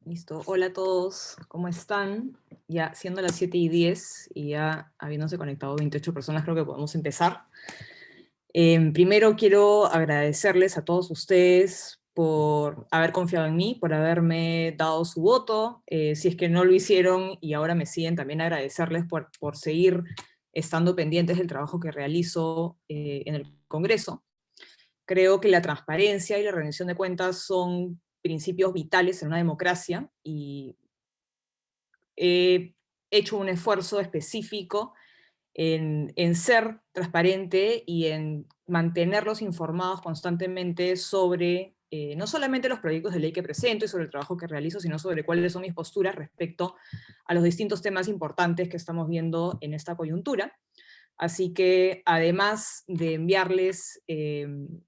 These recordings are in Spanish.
Listo. Hola a todos, ¿cómo están? Ya siendo las 7:10 y ya habiéndose conectado 28 personas, creo que podemos empezar. Primero quiero agradecerles a todos ustedes por haber confiado en mí, por haberme dado su voto. Si es que no lo hicieron y ahora me siguen, también agradecerles por seguir estando pendientes del trabajo que realizo en el Congreso. Creo que la transparencia y la rendición de cuentas son principios vitales en una democracia y he hecho un esfuerzo específico en ser transparente y en mantenerlos informados constantemente sobre no solamente los proyectos de ley que presento y sobre el trabajo que realizo, sino sobre cuáles son mis posturas respecto a los distintos temas importantes que estamos viendo en esta coyuntura. Así que además de enviarles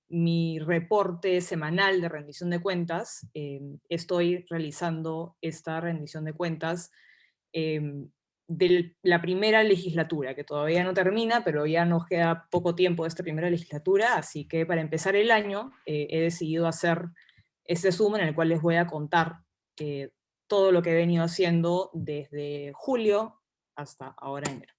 mi reporte semanal de rendición de cuentas, estoy realizando esta rendición de cuentas eh, de la primera legislatura, que todavía no termina, pero ya nos queda poco tiempo de esta primera legislatura, así que para empezar el año he decidido hacer este zoom en el cual les voy a contar eh, todo lo que he venido haciendo desde julio hasta ahora enero.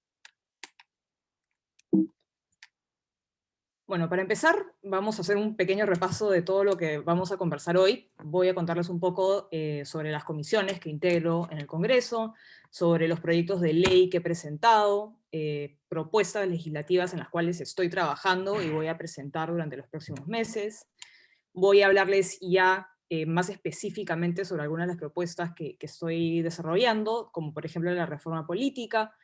Bueno, para empezar, vamos a hacer un pequeño repaso de todo lo que vamos a conversar hoy. Voy a contarles un poco sobre las comisiones que integro en el Congreso, sobre los proyectos de ley que he presentado, propuestas legislativas en las cuales estoy trabajando y voy a presentar durante los próximos meses. Voy a hablarles ya más específicamente sobre algunas de las propuestas que estoy desarrollando, como por ejemplo la reforma política.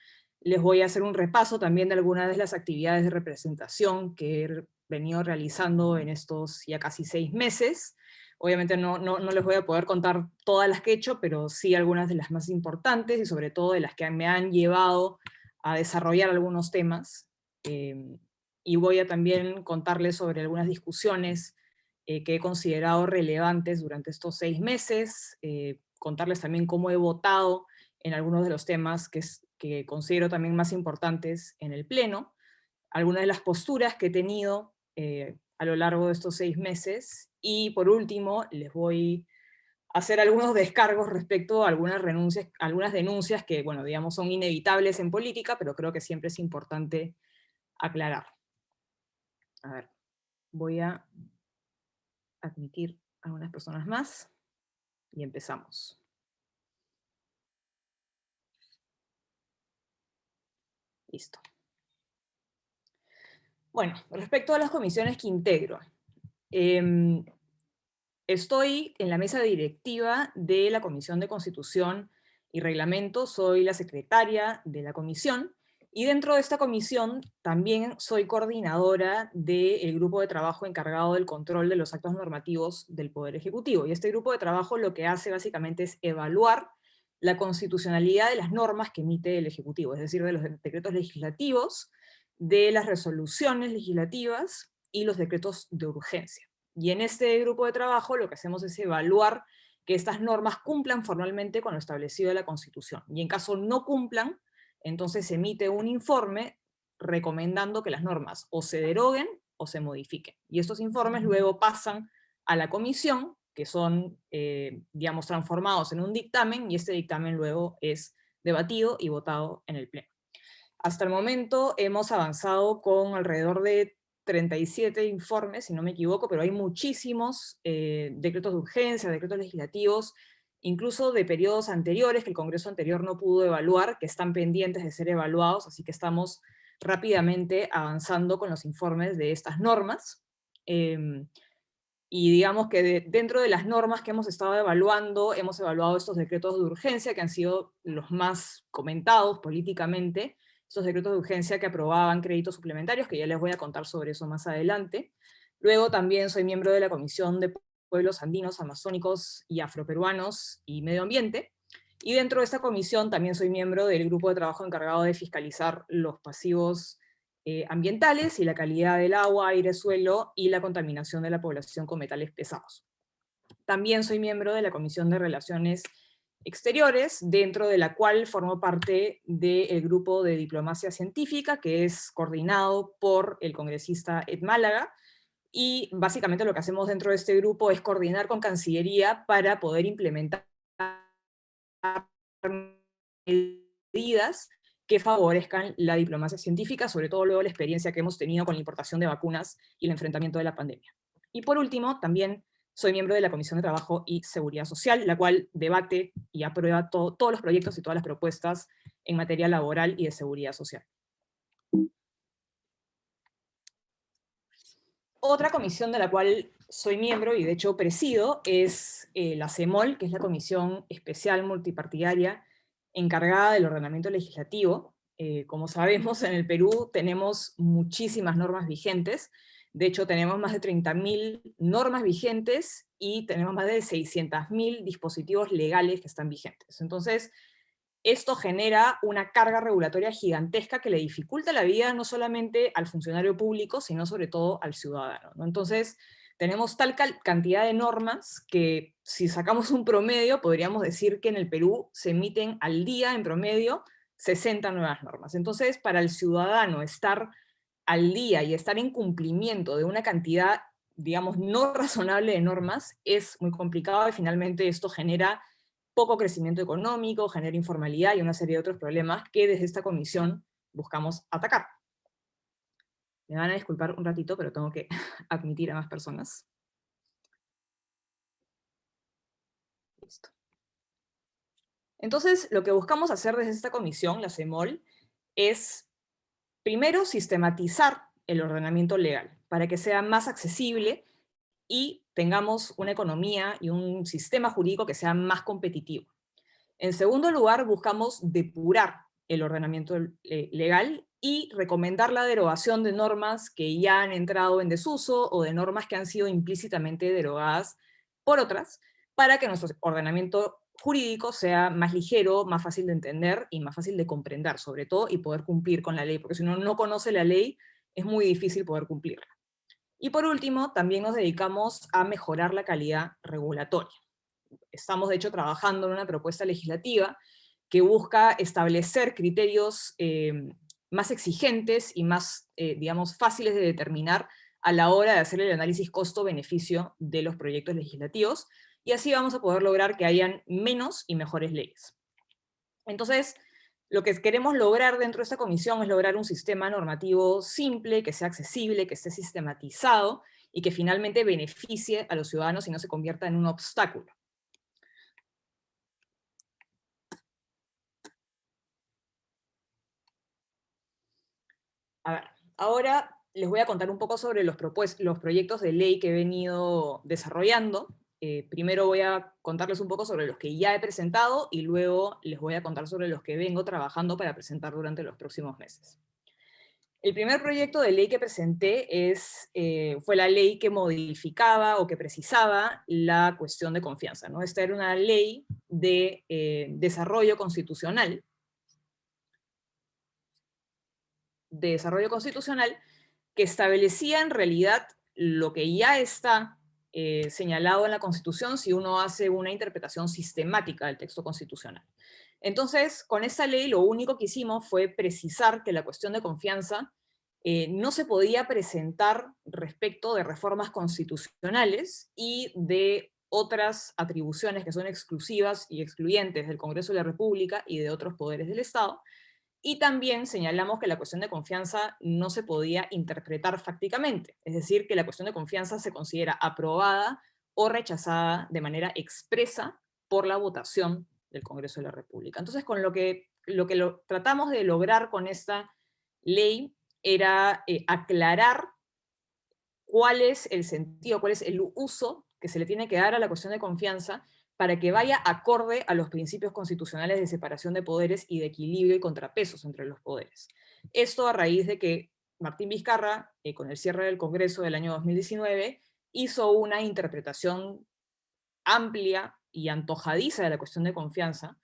Les voy a hacer un repaso también de algunas de las actividades de representación que he venido realizando en estos ya casi 6 meses. Obviamente no les voy a poder contar todas las que he hecho, pero sí algunas de las más importantes y sobre todo de las que me han llevado a desarrollar algunos temas. Y voy a también contarles sobre algunas discusiones que he considerado relevantes durante estos 6 meses, contarles también cómo he votado en algunos de los temas que considero también más importantes en el Pleno, algunas de las posturas que he tenido a lo largo de estos 6 meses, y por último les voy a hacer algunos descargos respecto a algunas denuncias que, bueno, digamos, son inevitables en política, pero creo que siempre es importante aclarar. A ver, voy a admitir a unas personas más y empezamos. Listo. Bueno, respecto a las comisiones que integro, estoy en la mesa directiva de la Comisión de Constitución y Reglamento, soy la secretaria de la comisión, y dentro de esta comisión también soy coordinadora del grupo de trabajo encargado del control de los actos normativos del Poder Ejecutivo. Y este grupo de trabajo lo que hace básicamente es evaluar la constitucionalidad de las normas que emite el Ejecutivo, es decir, de los decretos legislativos, de las resoluciones legislativas y los decretos de urgencia. Y en este grupo de trabajo lo que hacemos es evaluar que estas normas cumplan formalmente con lo establecido de la Constitución. Y en caso no cumplan, entonces se emite un informe recomendando que las normas o se deroguen o se modifiquen. Y estos informes luego pasan a la comisión, que son, digamos, transformados en un dictamen, y este dictamen luego es debatido y votado en el Pleno. Hasta el momento hemos avanzado con alrededor de 37 informes, si no me equivoco, pero hay muchísimos decretos de urgencia, decretos legislativos, incluso de periodos anteriores que el Congreso anterior no pudo evaluar, que están pendientes de ser evaluados, así que estamos rápidamente avanzando con los informes de estas normas. Y digamos que dentro de las normas que hemos estado evaluando, hemos evaluado estos decretos de urgencia que han sido los más comentados políticamente, estos decretos de urgencia que aprobaban créditos suplementarios, que ya les voy a contar sobre eso más adelante. Luego también soy miembro de la Comisión de Pueblos Andinos, Amazónicos y Afroperuanos y Medio Ambiente, y dentro de esta comisión también soy miembro del grupo de trabajo encargado de fiscalizar los pasivos ambientales y la calidad del agua, aire, suelo y la contaminación de la población con metales pesados. También soy miembro de la Comisión de Relaciones Exteriores, dentro de la cual formo parte del grupo de diplomacia científica, que es coordinado por el congresista Ed Málaga, y básicamente lo que hacemos dentro de este grupo es coordinar con Cancillería para poder implementar medidas que favorezcan la diplomacia científica, sobre todo luego la experiencia que hemos tenido con la importación de vacunas y el enfrentamiento de la pandemia. Y por último, también soy miembro de la Comisión de Trabajo y Seguridad Social, la cual debate y aprueba todos los proyectos y todas las propuestas en materia laboral y de seguridad social. Otra comisión de la cual soy miembro y de hecho presido es la CEMOL, que es la Comisión Especial Multipartidaria encargada del ordenamiento legislativo. Como sabemos, en el Perú tenemos muchísimas normas vigentes. De hecho, tenemos más de 30.000 normas vigentes y tenemos más de 600.000 dispositivos legales que están vigentes. Entonces, esto genera una carga regulatoria gigantesca que le dificulta la vida no solamente al funcionario público, sino sobre todo al ciudadano, ¿no? Entonces, tenemos tal cantidad de normas que si sacamos un promedio, podríamos decir que en el Perú se emiten al día, en promedio, 60 nuevas normas. Entonces, para el ciudadano estar al día y estar en cumplimiento de una cantidad, digamos, no razonable de normas es muy complicado, y finalmente esto genera poco crecimiento económico, genera informalidad y una serie de otros problemas que desde esta comisión buscamos atacar. Me van a disculpar un ratito, pero tengo que admitir a más personas. Listo. Entonces, lo que buscamos hacer desde esta comisión, la CEMOL, es primero sistematizar el ordenamiento legal para que sea más accesible y tengamos una economía y un sistema jurídico que sea más competitivo. En segundo lugar, buscamos depurar el ordenamiento legal y recomendar la derogación de normas que ya han entrado en desuso o de normas que han sido implícitamente derogadas por otras, para que nuestro ordenamiento jurídico sea más ligero, más fácil de entender y más fácil de comprender, sobre todo, y poder cumplir con la ley, porque si uno no conoce la ley, es muy difícil poder cumplirla. Y por último, también nos dedicamos a mejorar la calidad regulatoria. Estamos, de hecho, trabajando en una propuesta legislativa que busca establecer criterios más exigentes y más, digamos, fáciles de determinar a la hora de hacer el análisis costo-beneficio de los proyectos legislativos, y así vamos a poder lograr que hayan menos y mejores leyes. Entonces, lo que queremos lograr dentro de esta comisión es lograr un sistema normativo simple, que sea accesible, que esté sistematizado, y que finalmente beneficie a los ciudadanos y no se convierta en un obstáculo. A ver, ahora les voy a contar un poco sobre los proyectos de ley que he venido desarrollando. Primero voy a contarles un poco sobre los que ya he presentado y luego les voy a contar sobre los que vengo trabajando para presentar durante los próximos meses. El primer proyecto de ley que presenté fue la ley que modificaba o que precisaba la cuestión de confianza, ¿no? Esta era una ley de desarrollo constitucional, que establecía en realidad lo que ya está señalado en la Constitución si uno hace una interpretación sistemática del texto constitucional. Entonces, con esta ley lo único que hicimos fue precisar que la cuestión de confianza no se podía presentar respecto de reformas constitucionales y de otras atribuciones que son exclusivas y excluyentes del Congreso de la República y de otros poderes del Estado. Y también señalamos que la cuestión de confianza no se podía interpretar fácticamente, es decir, que la cuestión de confianza se considera aprobada o rechazada de manera expresa por la votación del Congreso de la República. Entonces, con lo que tratamos de lograr con esta ley era aclarar cuál es el sentido, cuál es el uso que se le tiene que dar a la cuestión de confianza para que vaya acorde a los principios constitucionales de separación de poderes y de equilibrio y contrapesos entre los poderes. Esto a raíz de que Martín Vizcarra, con el cierre del Congreso del año 2019, hizo una interpretación amplia y antojadiza de la cuestión de confianza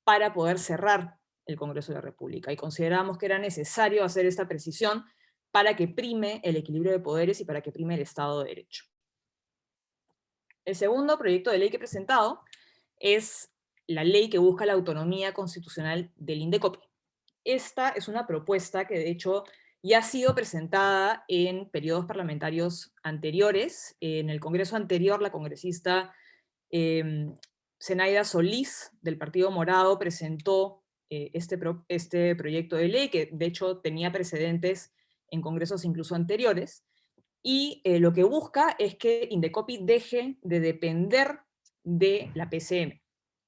para poder cerrar el Congreso de la República. Y consideramos que era necesario hacer esta precisión para que prime el equilibrio de poderes y para que prime el Estado de Derecho. El segundo proyecto de ley que he presentado es la ley que busca la autonomía constitucional del INDECOPI. Esta es una propuesta que de hecho ya ha sido presentada en periodos parlamentarios anteriores. En el Congreso anterior, la congresista Zenaida Solís, del Partido Morado, presentó este proyecto de ley, que de hecho tenía precedentes en congresos incluso anteriores, y lo que busca es que Indecopi deje de depender de la PCM,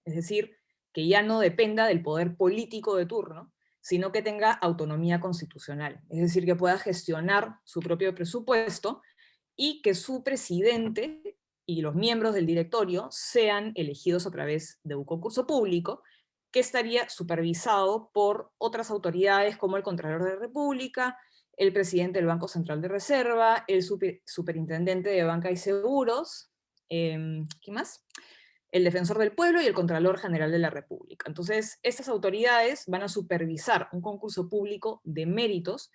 es decir, que ya no dependa del poder político de turno, sino que tenga autonomía constitucional, es decir, que pueda gestionar su propio presupuesto y que su presidente y los miembros del directorio sean elegidos a través de un concurso público que estaría supervisado por otras autoridades como el Contralor de la República, el presidente del Banco Central de Reserva, el superintendente de Banca y Seguros, ¿qué más? El Defensor del Pueblo y el Contralor General de la República. Entonces, estas autoridades van a supervisar un concurso público de méritos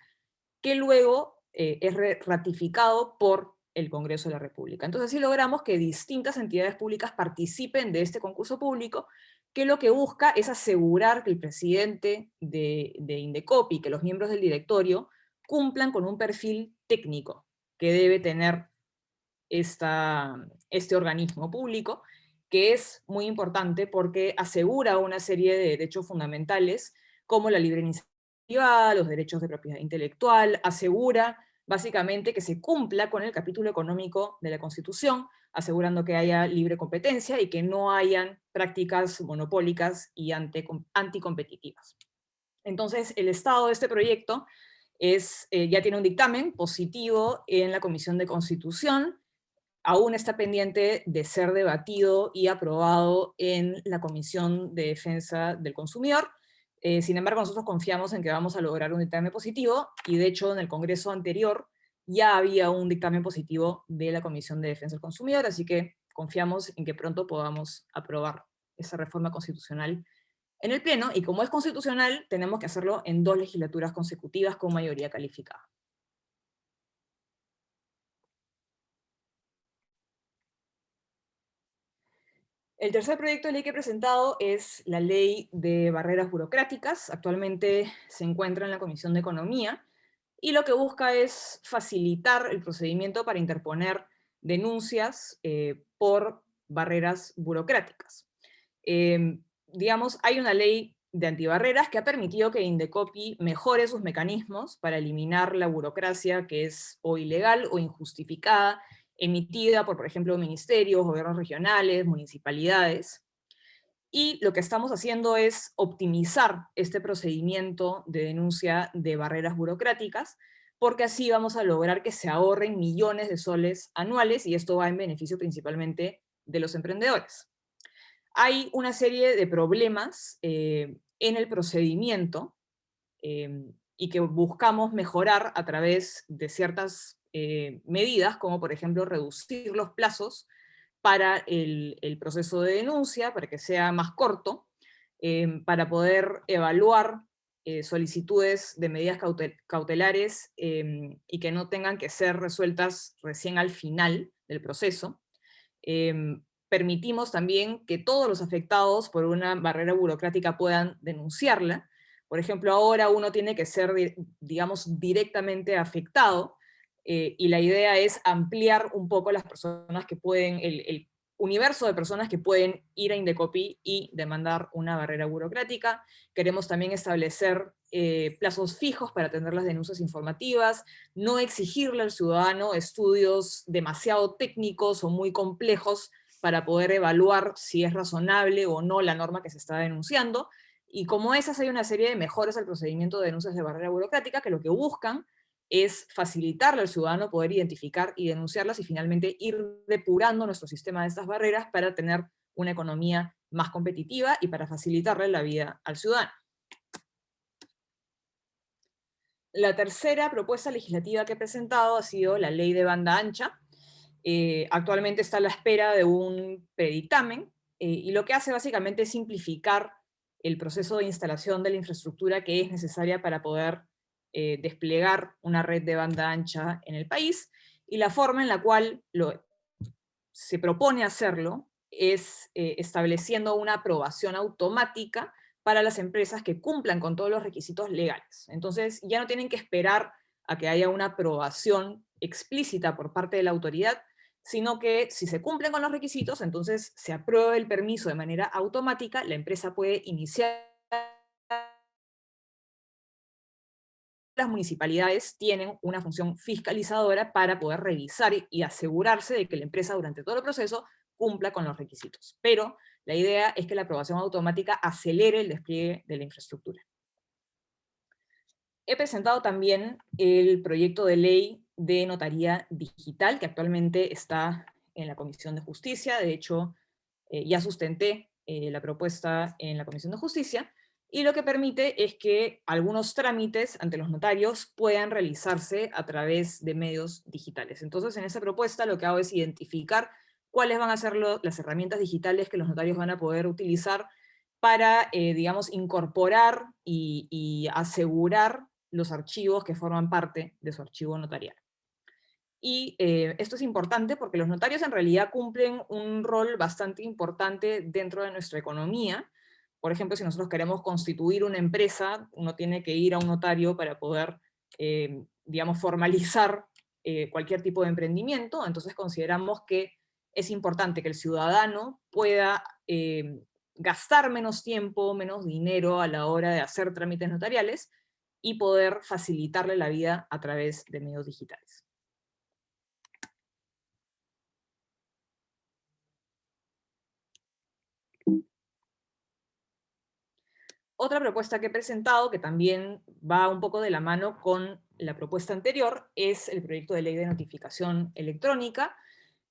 que luego es ratificado por el Congreso de la República. Entonces, así logramos que distintas entidades públicas participen de este concurso público, que lo que busca es asegurar que el presidente de Indecopi, que los miembros del directorio, cumplan con un perfil técnico que debe tener este organismo público, que es muy importante porque asegura una serie de derechos fundamentales, como la libre iniciativa, los derechos de propiedad intelectual, asegura básicamente que se cumpla con el capítulo económico de la Constitución, asegurando que haya libre competencia y que no hayan prácticas monopólicas y anticompetitivas. Entonces, el estado de este proyecto ya tiene un dictamen positivo en la Comisión de Constitución, aún está pendiente de ser debatido y aprobado en la Comisión de Defensa del Consumidor. Sin embargo, nosotros confiamos en que vamos a lograr un dictamen positivo, y de hecho en el Congreso anterior ya había un dictamen positivo de la Comisión de Defensa del Consumidor, así que confiamos en que pronto podamos aprobar esa reforma constitucional en el Pleno, y como es constitucional, tenemos que hacerlo en 2 legislaturas consecutivas con mayoría calificada. El tercer proyecto de ley que he presentado es la ley de barreras burocráticas. Actualmente se encuentra en la Comisión de Economía, y lo que busca es facilitar el procedimiento para interponer denuncias por barreras burocráticas. Digamos, hay una ley de antibarreras que ha permitido que Indecopi mejore sus mecanismos para eliminar la burocracia que es o ilegal o injustificada, emitida por ejemplo, ministerios, gobiernos regionales, municipalidades. Y lo que estamos haciendo es optimizar este procedimiento de denuncia de barreras burocráticas, porque así vamos a lograr que se ahorren millones de soles anuales, y esto va en beneficio principalmente de los emprendedores. Hay una serie de problemas en el procedimiento, y que buscamos mejorar a través de ciertas medidas, como por ejemplo reducir los plazos para el proceso de denuncia, para que sea más corto, para poder evaluar solicitudes de medidas cautelares y que no tengan que ser resueltas recién al final del proceso. Permitimos también que todos los afectados por una barrera burocrática puedan denunciarla. Por ejemplo, ahora uno tiene que ser, digamos, directamente afectado, y la idea es ampliar un poco las personas que pueden, el universo de personas que pueden ir a Indecopi y demandar una barrera burocrática. Queremos también establecer plazos fijos para atender las denuncias informativas, no exigirle al ciudadano estudios demasiado técnicos o muy complejos para poder evaluar si es razonable o no la norma que se está denunciando. Y como esas, hay una serie de mejoras al procedimiento de denuncias de barrera burocrática que lo que buscan es facilitarle al ciudadano poder identificar y denunciarlas, y finalmente ir depurando nuestro sistema de estas barreras para tener una economía más competitiva y para facilitarle la vida al ciudadano. La tercera propuesta legislativa que he presentado ha sido la ley de banda ancha. Actualmente está a la espera de un predictamen, y lo que hace básicamente es simplificar el proceso de instalación de la infraestructura que es necesaria para poder desplegar una red de banda ancha en el país, y la forma en la cual se propone hacerlo es estableciendo una aprobación automática para las empresas que cumplan con todos los requisitos legales. Entonces ya no tienen que esperar a que haya una aprobación explícita por parte de la autoridad, sino que si se cumplen con los requisitos, entonces se aprueba el permiso de manera automática, la empresa puede iniciar. Las municipalidades tienen una función fiscalizadora para poder revisar y asegurarse de que la empresa durante todo el proceso cumpla con los requisitos. Pero la idea es que la aprobación automática acelere el despliegue de la infraestructura. He presentado también el proyecto de ley de notaría digital, que actualmente está en la Comisión de Justicia. De hecho, ya sustenté la propuesta en la Comisión de Justicia, y lo que permite es que algunos trámites ante los notarios puedan realizarse a través de medios digitales. Entonces, en esa propuesta lo que hago es identificar cuáles van a ser las herramientas digitales que los notarios van a poder utilizar para, digamos, incorporar y asegurar los archivos que forman parte de su archivo notarial. Y esto es importante porque los notarios en realidad cumplen un rol bastante importante dentro de nuestra economía. Por ejemplo, si nosotros queremos constituir una empresa, uno tiene que ir a un notario para poder, digamos, formalizar cualquier tipo de emprendimiento. Entonces consideramos que es importante que el ciudadano pueda gastar menos tiempo, menos dinero a la hora de hacer trámites notariales y poder facilitarle la vida a través de medios digitales. Otra propuesta que he presentado, que también va un poco de la mano con la propuesta anterior, es el proyecto de ley de notificación electrónica.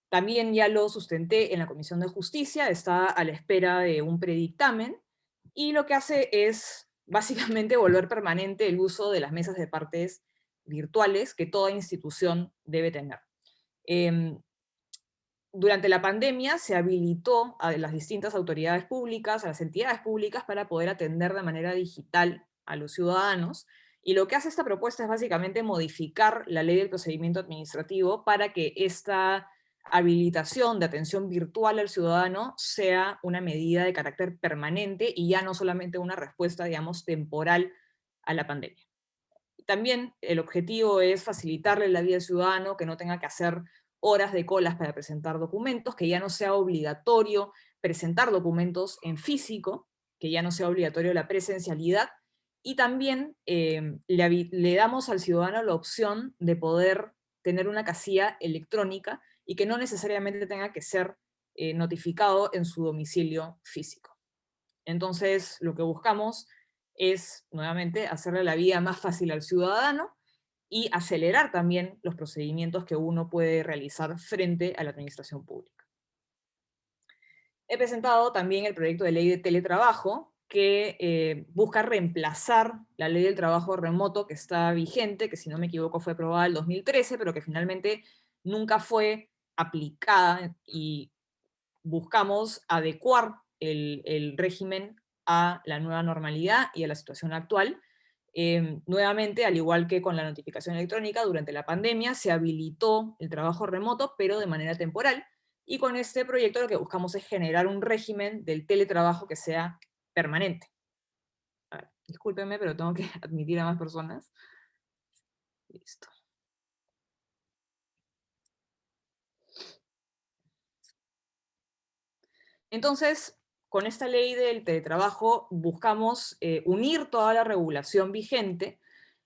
También ya lo sustenté en la Comisión de Justicia, está a la espera de un predictamen, y lo que hace es básicamente volver permanente el uso de las mesas de partes virtuales que toda institución debe tener. Durante la pandemia se habilitó a las distintas autoridades públicas, a las entidades públicas, para poder atender de manera digital a los ciudadanos, y lo que hace esta propuesta es básicamente modificar la ley del procedimiento administrativo para que esta habilitación de atención virtual al ciudadano sea una medida de carácter permanente y ya no solamente una respuesta, digamos, temporal a la pandemia. También el objetivo es facilitarle la vida al ciudadano, que no tenga que hacer horas de colas para presentar documentos, que ya no sea obligatorio presentar documentos en físico, que ya no sea obligatorio la presencialidad, y también le damos al ciudadano la opción de poder tener una casilla electrónica y que no necesariamente tenga que ser notificado en su domicilio físico. Entonces, lo que buscamos es, nuevamente, hacerle la vida más fácil al ciudadano y acelerar también los procedimientos que uno puede realizar frente a la administración pública. He presentado también el proyecto de ley de teletrabajo, que busca reemplazar la ley del trabajo remoto que está vigente, que si no me equivoco fue aprobada en el 2013, pero que finalmente nunca fue aplicada, y buscamos adecuar el régimen a la nueva normalidad y a la situación actual. Nuevamente, al igual que con la notificación electrónica, durante la pandemia se habilitó el trabajo remoto, pero de manera temporal, y con este proyecto lo que buscamos es generar un régimen del teletrabajo que sea permanente. A ver, discúlpenme, pero tengo que admitir a más personas. Listo. Entonces, con esta ley del teletrabajo buscamos unir toda la regulación vigente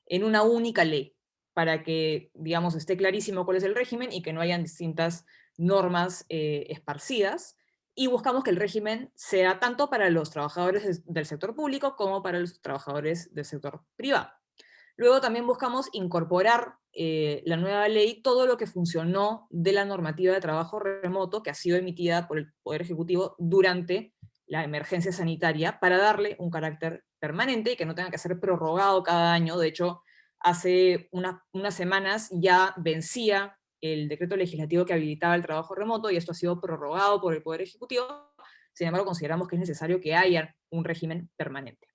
en una única ley, para que, digamos, esté clarísimo cuál es el régimen y que no hayan distintas normas esparcidas, y buscamos que el régimen sea tanto para los trabajadores del sector público como para los trabajadores del sector privado. Luego también buscamos incorporar la nueva ley todo lo que funcionó de la normativa de trabajo remoto que ha sido emitida por el Poder Ejecutivo durante la emergencia sanitaria, para darle un carácter permanente y que no tenga que ser prorrogado cada año. De hecho, hace unas semanas ya vencía el decreto legislativo que habilitaba el trabajo remoto, y esto ha sido prorrogado por el Poder Ejecutivo. Sin embargo, consideramos que es necesario que haya un régimen permanente.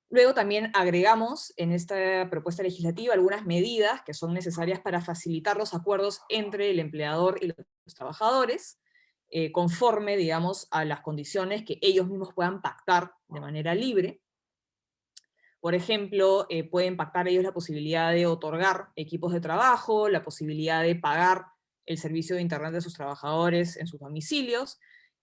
Luego también agregamos en esta propuesta legislativa algunas medidas que son necesarias para facilitar los acuerdos entre el empleador y los trabajadores, conforme, digamos, a las condiciones que ellos mismos puedan pactar de manera libre. Por ejemplo, pueden pactar ellos la posibilidad de otorgar equipos de trabajo, la posibilidad de pagar el servicio de Internet de sus trabajadores en sus domicilios.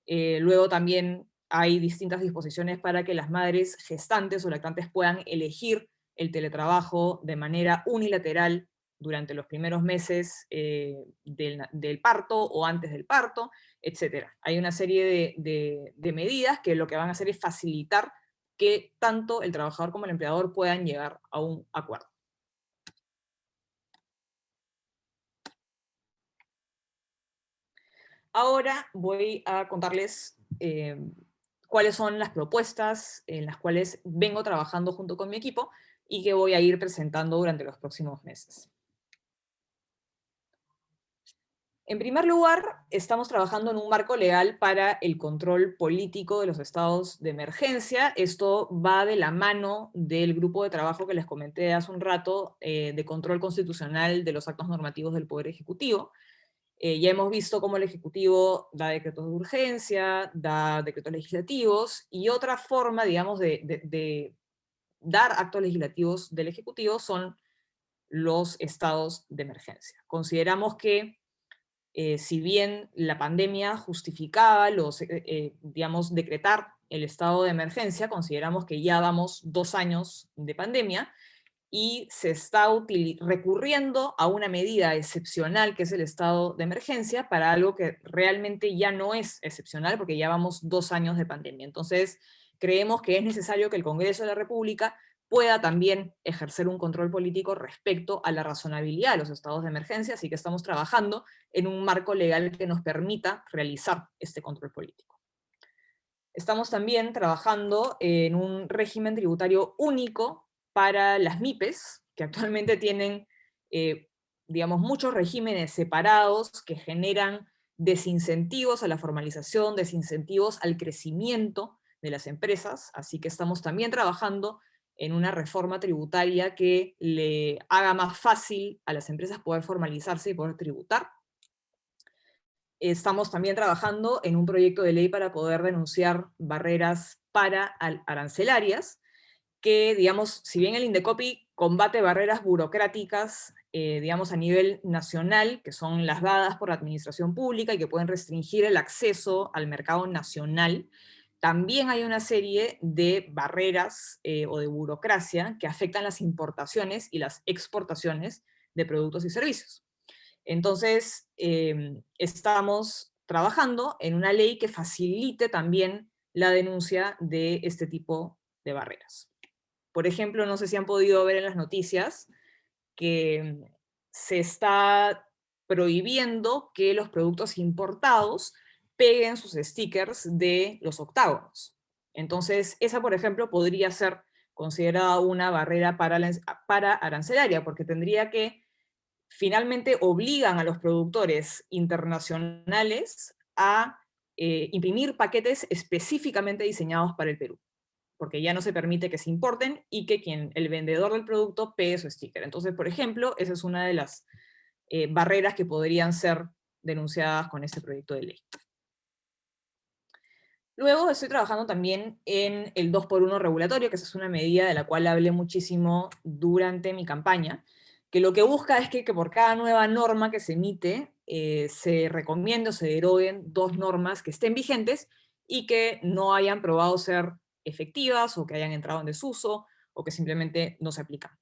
Luego también hay distintas disposiciones para que las madres gestantes o lactantes puedan elegir el teletrabajo de manera unilateral durante los primeros meses del parto o antes del parto, etc. Hay una serie de medidas que lo que van a hacer es facilitar que tanto el trabajador como el empleador puedan llegar a un acuerdo. Ahora voy a contarles cuáles son las propuestas en las cuales vengo trabajando junto con mi equipo y que voy a ir presentando durante los próximos meses. En primer lugar, estamos trabajando en un marco legal para el control político de los estados de emergencia. Esto va de la mano del grupo de trabajo que les comenté hace un rato, de control constitucional de los actos normativos del Poder Ejecutivo. Ya hemos visto cómo el Ejecutivo da decretos de urgencia, da decretos legislativos, y otra forma, digamos, de dar actos legislativos del Ejecutivo son los estados de emergencia. Consideramos que si bien la pandemia justificaba digamos, decretar el estado de emergencia, consideramos que ya vamos 2 años de pandemia y se está recurriendo a una medida excepcional que es el estado de emergencia para algo que realmente ya no es excepcional porque ya vamos 2 años de pandemia. Entonces, creemos que es necesario que el Congreso de la República pueda también ejercer un control político respecto a la razonabilidad de los estados de emergencia, así que estamos trabajando en un marco legal que nos permita realizar este control político. Estamos también trabajando en un régimen tributario único para las MIPES, que actualmente tienen, digamos, muchos regímenes separados que generan desincentivos a la formalización, desincentivos al crecimiento de las empresas, así que estamos también trabajando en una reforma tributaria que le haga más fácil a las empresas poder formalizarse y poder tributar. Estamos también trabajando en un proyecto de ley para poder denunciar barreras arancelarias, que, digamos, si bien el Indecopi combate barreras burocráticas, digamos, a nivel nacional, que son las dadas por la administración pública y que pueden restringir el acceso al mercado nacional, también hay una serie de barreras o de burocracia que afectan las importaciones y las exportaciones de productos y servicios. Entonces, estamos trabajando en una ley que facilite también la denuncia de este tipo de barreras. Por ejemplo, no sé si han podido ver en las noticias que se está prohibiendo que los productos importados peguen sus stickers de los octágonos. Entonces, esa, por ejemplo, podría ser considerada una barrera para arancelaria, porque tendría que finalmente obligan a los productores internacionales a imprimir paquetes específicamente diseñados para el Perú, porque ya no se permite que se importen y que el vendedor del producto pegue su sticker. Entonces, por ejemplo, esa es una de las barreras que podrían ser denunciadas con este proyecto de ley. Luego estoy trabajando también en el 2x1 regulatorio, que esa es una medida de la cual hablé muchísimo durante mi campaña, que lo que busca es que por cada nueva norma que se emite, se recomiende o se deroguen 2 normas que estén vigentes y que no hayan probado ser efectivas o que hayan entrado en desuso o que simplemente no se aplican.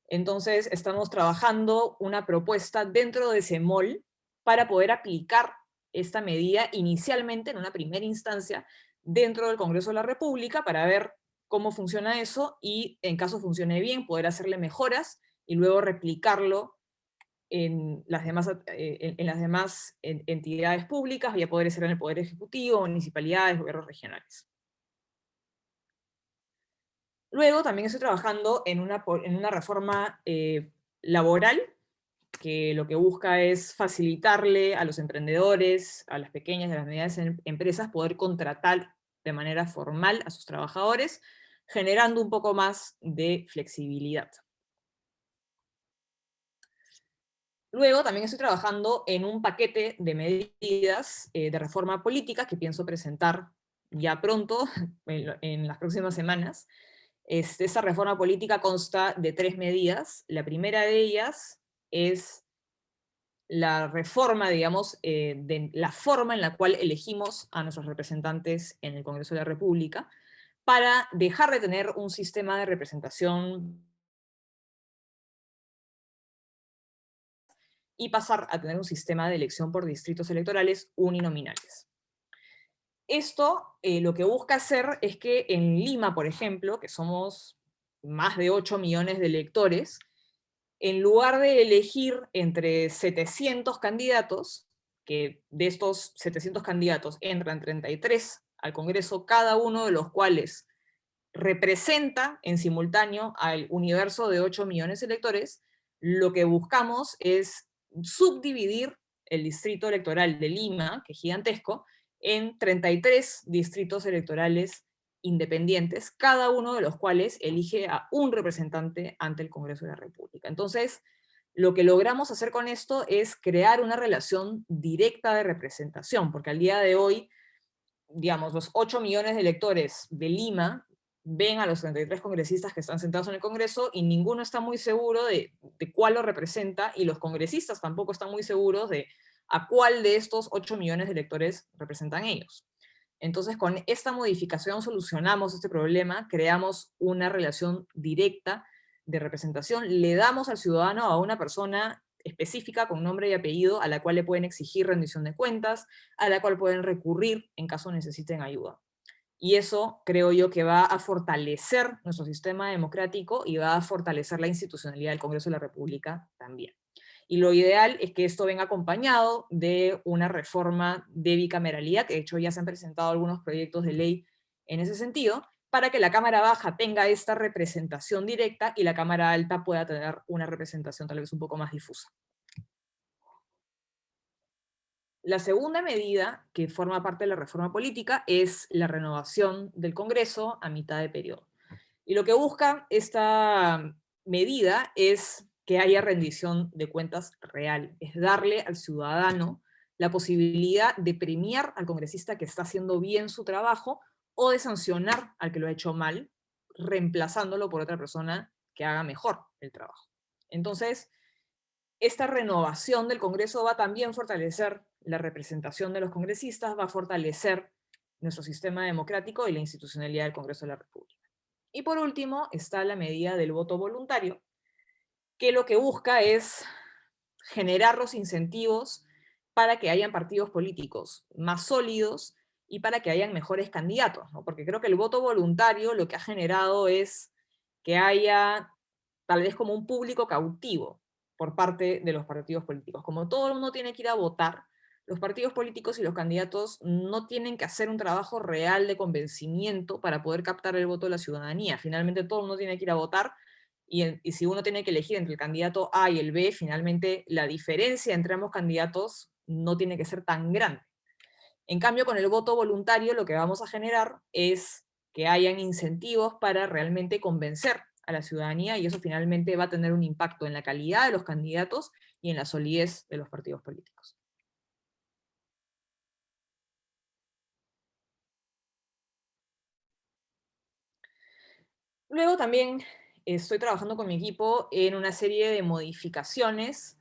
Entonces estamos trabajando una propuesta dentro de CEMOL para poder aplicar esta medida inicialmente en una primera instancia dentro del Congreso de la República para ver cómo funciona eso y en caso funcione bien poder hacerle mejoras y luego replicarlo en las demás entidades públicas, ya poder ser en el Poder Ejecutivo, municipalidades, gobiernos regionales. Luego también estoy trabajando en una reforma laboral que lo que busca es facilitarle a los emprendedores, a las pequeñas y a las medianas empresas poder contratar de manera formal a sus trabajadores, generando un poco más de flexibilidad. Luego también estoy trabajando en un paquete de medidas de reforma política que pienso presentar ya pronto, en las próximas semanas. Esta reforma política consta de 3 medidas. La primera de ellas es la reforma, digamos, de la forma en la cual elegimos a nuestros representantes en el Congreso de la República, para dejar de tener un sistema de representación y pasar a tener un sistema de elección por distritos electorales uninominales. Esto lo que busca hacer es que en Lima, por ejemplo, que somos más de 8 millones de electores, en lugar de elegir entre 700 candidatos, que de estos 700 candidatos entran 33 al Congreso, cada uno de los cuales representa en simultáneo al universo de 8 millones de electores, lo que buscamos es subdividir el distrito electoral de Lima, que es gigantesco, en 33 distritos electorales independientes, cada uno de los cuales elige a un representante ante el Congreso de la República. Entonces, lo que logramos hacer con esto es crear una relación directa de representación, porque al día de hoy, digamos, los 8 millones de electores de Lima ven a los 33 congresistas que están sentados en el Congreso y ninguno está muy seguro de cuál lo representa, y los congresistas tampoco están muy seguros de a cuál de estos 8 millones de electores representan ellos. Entonces, con esta modificación solucionamos este problema, creamos una relación directa de representación, le damos al ciudadano a una persona específica con nombre y apellido a la cual le pueden exigir rendición de cuentas, a la cual pueden recurrir en caso necesiten ayuda. Y eso creo yo que va a fortalecer nuestro sistema democrático y va a fortalecer la institucionalidad del Congreso de la República también. Y lo ideal es que esto venga acompañado de una reforma de bicameralidad, que de hecho ya se han presentado algunos proyectos de ley en ese sentido, para que la Cámara Baja tenga esta representación directa y la Cámara Alta pueda tener una representación tal vez un poco más difusa. La segunda medida que forma parte de la reforma política es la renovación del Congreso a mitad de periodo. Y lo que busca esta medida es que haya rendición de cuentas real, es darle al ciudadano la posibilidad de premiar al congresista que está haciendo bien su trabajo o de sancionar al que lo ha hecho mal, reemplazándolo por otra persona que haga mejor el trabajo. Entonces, esta renovación del Congreso va también a fortalecer la representación de los congresistas, va a fortalecer nuestro sistema democrático y la institucionalidad del Congreso de la República. Y por último está la medida del voto voluntario, que lo que busca es generar los incentivos para que hayan partidos políticos más sólidos y para que hayan mejores candidatos, ¿no? Porque creo que el voto voluntario lo que ha generado es que haya tal vez como un público cautivo por parte de los partidos políticos. Como todo el mundo tiene que ir a votar, los partidos políticos y los candidatos no tienen que hacer un trabajo real de convencimiento para poder captar el voto de la ciudadanía. Finalmente todo el mundo tiene que ir a votar, y si uno tiene que elegir entre el candidato A y el B, finalmente la diferencia entre ambos candidatos no tiene que ser tan grande. En cambio, con el voto voluntario lo que vamos a generar es que hayan incentivos para realmente convencer a la ciudadanía, y eso finalmente va a tener un impacto en la calidad de los candidatos y en la solidez de los partidos políticos. Luego también estoy trabajando con mi equipo en una serie de modificaciones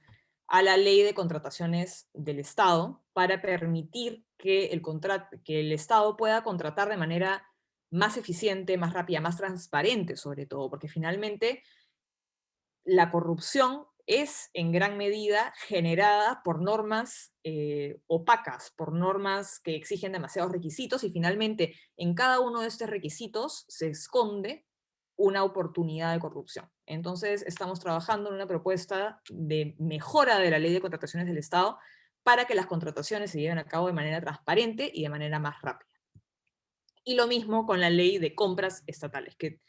a la ley de contrataciones del Estado para permitir que que el Estado pueda contratar de manera más eficiente, más rápida, más transparente sobre todo, porque finalmente la corrupción es en gran medida generada por normas opacas, por normas que exigen demasiados requisitos, y finalmente en cada uno de estos requisitos se esconde una oportunidad de corrupción. Entonces estamos trabajando en una propuesta de mejora de la ley de contrataciones del Estado para que las contrataciones se lleven a cabo de manera transparente y de manera más rápida. Y lo mismo con la ley de compras estatales, que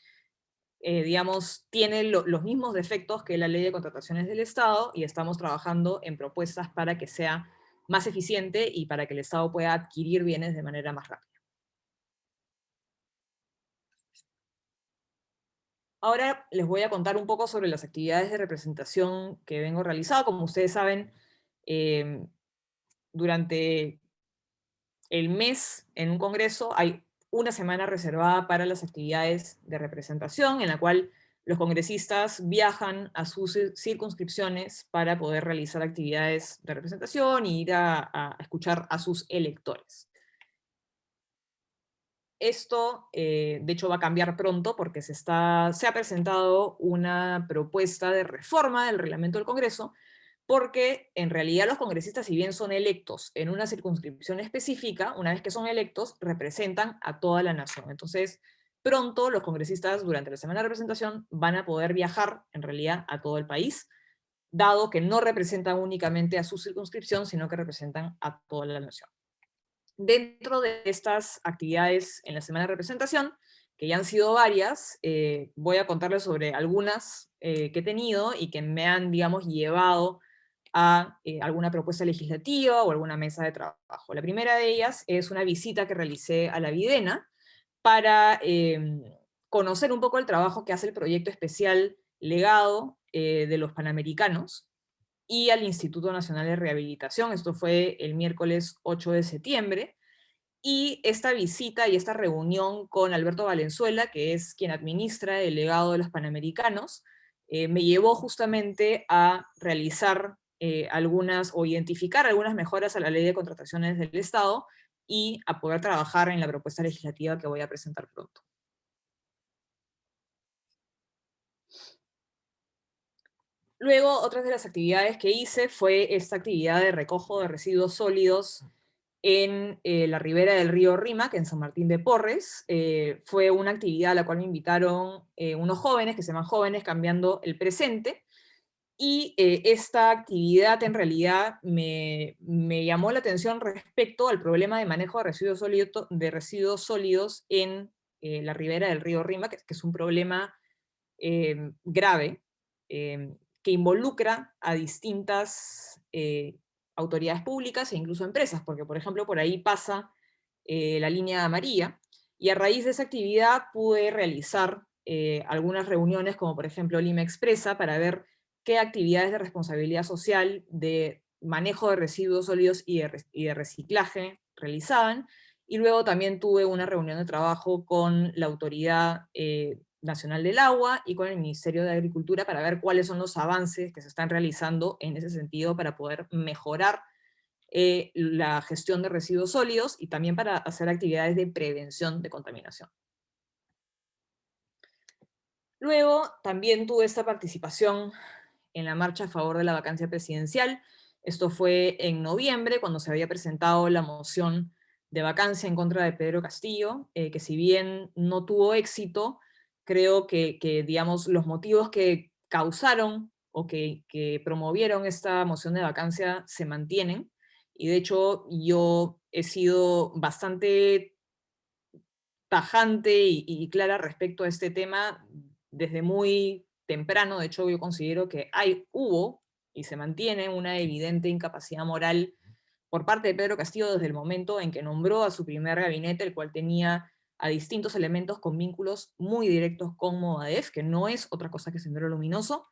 digamos, tiene los mismos defectos que la ley de contrataciones del Estado, y estamos trabajando en propuestas para que sea más eficiente y para que el Estado pueda adquirir bienes de manera más rápida. Ahora les voy a contar un poco sobre las actividades de representación que vengo realizando. Como ustedes saben, eh, durante el mes en un congreso hay una semana reservada para las actividades de representación, en la cual los congresistas viajan a sus circunscripciones para poder realizar actividades de representación y ir a escuchar a sus electores. Esto, de hecho, va a cambiar pronto porque se ha presentado una propuesta de reforma del reglamento del Congreso, porque en realidad los congresistas, si bien son electos en una circunscripción específica, una vez que son electos, representan a toda la nación. Entonces, pronto los congresistas durante la semana de representación van a poder viajar, en realidad, a todo el país, dado que no representan únicamente a su circunscripción, sino que representan a toda la nación. Dentro de estas actividades en la semana de representación, que ya han sido varias, voy a contarles sobre algunas que he tenido y que me han, digamos, llevado a alguna propuesta legislativa o alguna mesa de trabajo. La primera de ellas es una visita que realicé a la Videna para conocer un poco el trabajo que hace el proyecto especial Legado de los Panamericanos, y al Instituto Nacional de Rehabilitación. Esto fue el miércoles 8 de septiembre. Y esta visita y esta reunión con Alberto Valenzuela, que es quien administra el legado de los Panamericanos, me llevó justamente a realizar algunas, o identificar algunas mejoras a la ley de contrataciones del Estado, y a poder trabajar en la propuesta legislativa que voy a presentar pronto. Luego, otras de las actividades que hice fue esta actividad de recojo de residuos sólidos en la ribera del río Rímac, en San Martín de Porres. Fue una actividad a la cual me invitaron unos jóvenes, que se llaman Jóvenes Cambiando el Presente, y esta actividad en realidad me llamó la atención respecto al problema de manejo de residuos sólidos en la ribera del río Rímac, que es un problema grave, que involucra a distintas autoridades públicas e incluso empresas, porque por ejemplo por ahí pasa la línea amarilla, y a raíz de esa actividad pude realizar algunas reuniones, como por ejemplo Lima Expresa, para ver qué actividades de responsabilidad social, de manejo de residuos sólidos y de reciclaje realizaban, y luego también tuve una reunión de trabajo con la Autoridad Nacional del Agua y con el Ministerio de Agricultura para ver cuáles son los avances que se están realizando en ese sentido para poder mejorar la gestión de residuos sólidos y también para hacer actividades de prevención de contaminación. Luego también tuve esta participación en la marcha a favor de la vacancia presidencial. Esto fue en noviembre, cuando se había presentado la moción de vacancia en contra de Pedro Castillo, que si bien no tuvo éxito, creo que digamos, los motivos que causaron o que promovieron esta moción de vacancia se mantienen, y de hecho yo he sido bastante tajante y clara respecto a este tema desde muy temprano. De hecho, yo considero que hubo y se mantiene una evidente incapacidad moral por parte de Pedro Castillo desde el momento en que nombró a su primer gabinete, el cual tenía a distintos elementos con vínculos muy directos con Movadef, que no es otra cosa que Sendero Luminoso.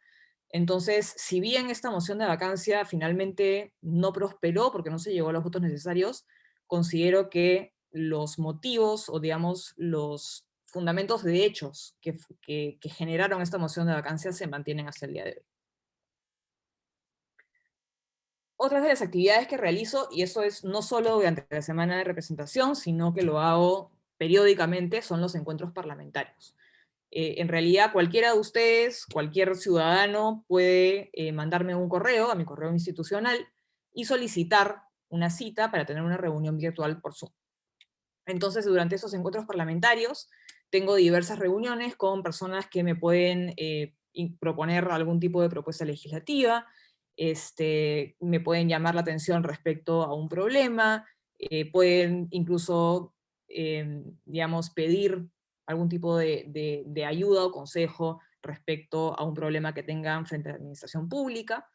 Entonces, si bien esta moción de vacancia finalmente no prosperó porque no se llegó a los votos necesarios, considero que los motivos, o digamos, los fundamentos de hechos que generaron esta moción de vacancia se mantienen hasta el día de hoy. Otras de las actividades que realizo, y eso es no solo durante la semana de representación, sino que lo hago periódicamente, son los encuentros parlamentarios. En realidad, cualquiera de ustedes, cualquier ciudadano, puede mandarme un correo a mi correo institucional y solicitar una cita para tener una reunión virtual por Zoom. Entonces, durante esos encuentros parlamentarios, tengo diversas reuniones con personas que me pueden proponer algún tipo de propuesta legislativa, me pueden llamar la atención respecto a un problema, pueden incluso, digamos, pedir algún tipo de ayuda o consejo respecto a un problema que tengan frente a la administración pública.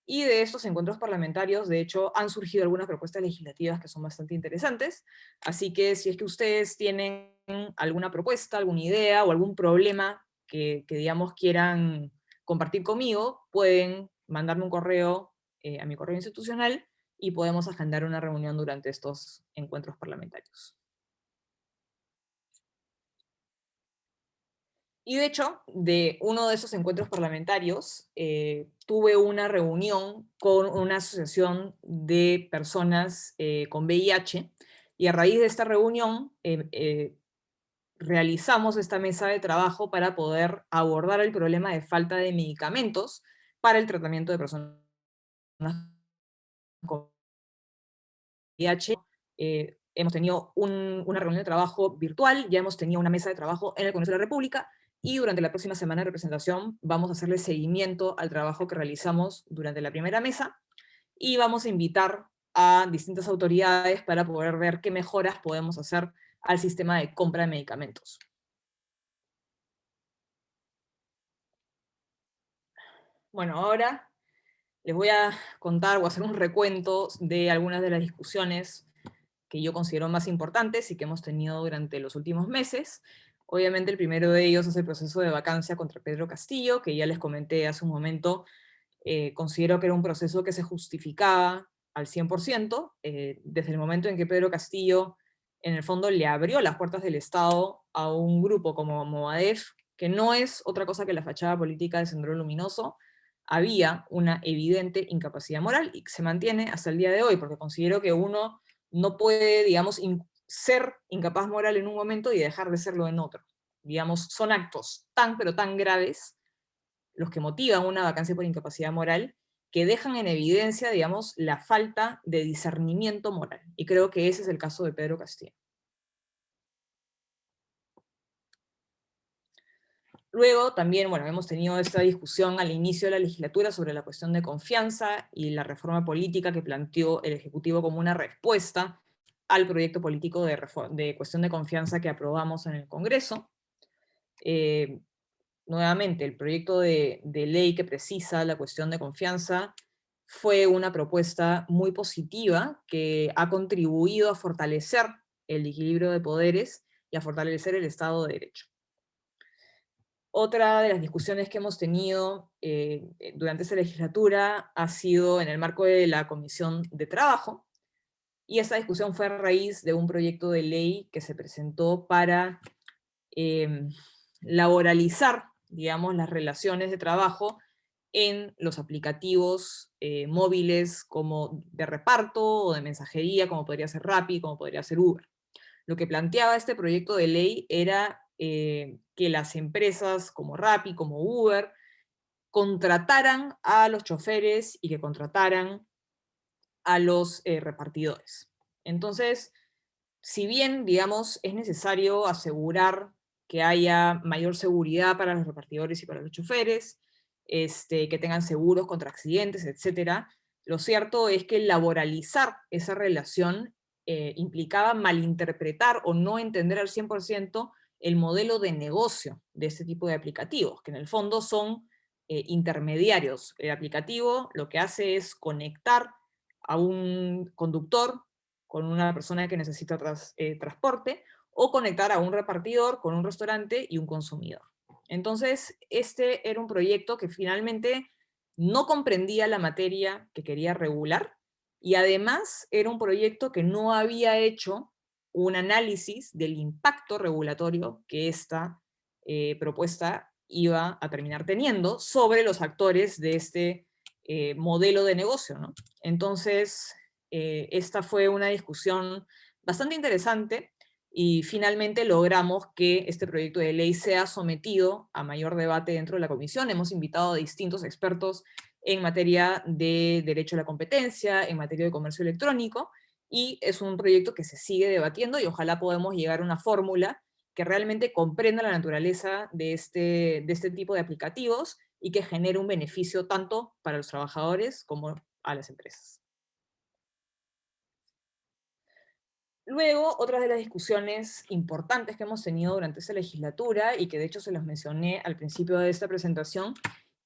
Y de estos encuentros parlamentarios, de hecho, han surgido algunas propuestas legislativas que son bastante interesantes. Así que si es que ustedes tienen alguna propuesta, alguna idea o algún problema que digamos, quieran compartir conmigo, pueden mandarme un correo a mi correo institucional y podemos agendar una reunión durante estos encuentros parlamentarios. Y de hecho, de uno de esos encuentros parlamentarios, tuve una reunión con una asociación de personas con VIH, y a raíz de esta reunión realizamos esta mesa de trabajo para poder abordar el problema de falta de medicamentos para el tratamiento de personas con VIH. Hemos tenido una reunión de trabajo virtual, ya hemos tenido una mesa de trabajo en el Congreso de la República, y durante la próxima semana de representación vamos a hacerle seguimiento al trabajo que realizamos durante la primera mesa, y vamos a invitar a distintas autoridades para poder ver qué mejoras podemos hacer al sistema de compra de medicamentos. Bueno, ahora les voy a contar o hacer un recuento de algunas de las discusiones que yo considero más importantes y que hemos tenido durante los últimos meses. Obviamente el primero de ellos es el proceso de vacancia contra Pedro Castillo, que ya les comenté hace un momento. Considero que era un proceso que se justificaba al 100%, desde el momento en que Pedro Castillo, en el fondo, le abrió las puertas del Estado a un grupo como Movadef, que no es otra cosa que la fachada política del Sendero Luminoso. Había una evidente incapacidad moral y que se mantiene hasta el día de hoy, porque considero que uno no puede, digamos, ser incapaz moral en un momento y dejar de serlo en otro. Digamos, son actos tan, pero tan graves los que motivan una vacancia por incapacidad moral, que dejan en evidencia, digamos, la falta de discernimiento moral. Y creo que ese es el caso de Pedro Castillo. Luego también, bueno, hemos tenido esta discusión al inicio de la legislatura sobre la cuestión de confianza y la reforma política que planteó el Ejecutivo como una respuesta al proyecto político de cuestión de confianza que aprobamos en el Congreso. Nuevamente, el proyecto de ley que precisa la cuestión de confianza fue una propuesta muy positiva que ha contribuido a fortalecer el equilibrio de poderes y a fortalecer el Estado de Derecho. Otra de las discusiones que hemos tenido durante esta legislatura ha sido en el marco de la Comisión de Trabajo, y esta discusión fue a raíz de un proyecto de ley que se presentó para laboralizar, digamos, las relaciones de trabajo en los aplicativos móviles como de reparto o de mensajería, como podría ser Rappi, como podría ser Uber. Lo que planteaba este proyecto de ley era que las empresas como Rappi, como Uber, contrataran a los choferes y que contrataran a los repartidores. Entonces, si bien, digamos, es necesario asegurar que haya mayor seguridad para los repartidores y para los choferes, que tengan seguros contra accidentes, etc., lo cierto es que laboralizar esa relación implicaba malinterpretar o no entender al 100% el modelo de negocio de este tipo de aplicativos, que en el fondo son intermediarios. El aplicativo lo que hace es conectar a un conductor con una persona que necesita transporte, o conectar a un repartidor con un restaurante y un consumidor. Entonces, este era un proyecto que finalmente no comprendía la materia que quería regular, y además era un proyecto que no había hecho un análisis del impacto regulatorio que esta propuesta iba a terminar teniendo sobre los actores de este modelo de negocio, ¿no? Entonces, esta fue una discusión bastante interesante, y finalmente logramos que este proyecto de ley sea sometido a mayor debate dentro de la comisión. Hemos invitado a distintos expertos en materia de derecho a la competencia, en materia de comercio electrónico, y es un proyecto que se sigue debatiendo y ojalá podamos llegar a una fórmula que realmente comprenda la naturaleza de este tipo de aplicativos y que genere un beneficio tanto para los trabajadores como a las empresas. Luego, otra de las discusiones importantes que hemos tenido durante esta legislatura, y que de hecho se los mencioné al principio de esta presentación,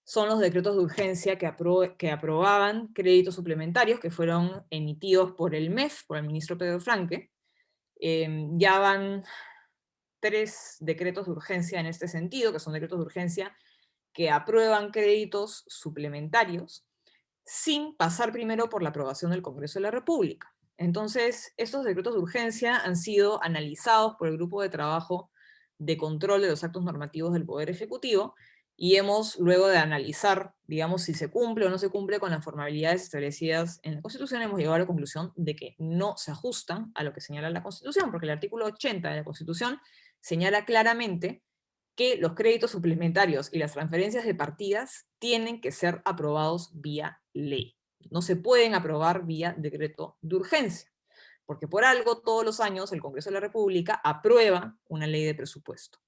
son los decretos de urgencia que aprobaban créditos suplementarios que fueron emitidos por el MEF, por el ministro Pedro Franque. Ya van 3 decretos de urgencia en este sentido, que son decretos de urgencia que aprueban créditos suplementarios sin pasar primero por la aprobación del Congreso de la República. Entonces, estos decretos de urgencia han sido analizados por el grupo de trabajo de control de los actos normativos del Poder Ejecutivo, y hemos, luego de analizar, digamos, si se cumple o no se cumple con las formalidades establecidas en la Constitución, hemos llegado a la conclusión de que no se ajustan a lo que señala la Constitución, porque el artículo 80 de la Constitución señala claramente que los créditos suplementarios y las transferencias de partidas tienen que ser aprobados vía ley. No se pueden aprobar vía decreto de urgencia, porque por algo todos los años el Congreso de la República aprueba una ley de presupuesto.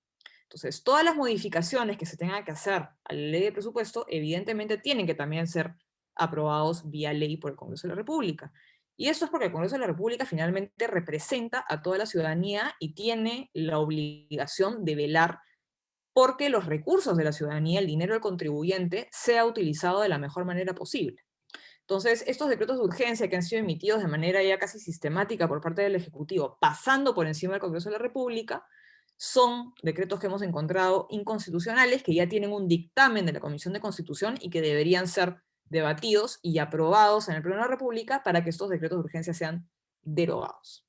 Entonces, todas las modificaciones que se tengan que hacer a la ley de presupuesto, evidentemente tienen que también ser aprobados vía ley por el Congreso de la República. Y esto es porque el Congreso de la República finalmente representa a toda la ciudadanía y tiene la obligación de velar porque los recursos de la ciudadanía, el dinero del contribuyente, sea utilizado de la mejor manera posible. Entonces, estos decretos de urgencia que han sido emitidos de manera ya casi sistemática por parte del Ejecutivo, pasando por encima del Congreso de la República, son decretos que hemos encontrado inconstitucionales, que ya tienen un dictamen de la Comisión de Constitución y que deberían ser debatidos y aprobados en el Pleno de la República para que estos decretos de urgencia sean derogados.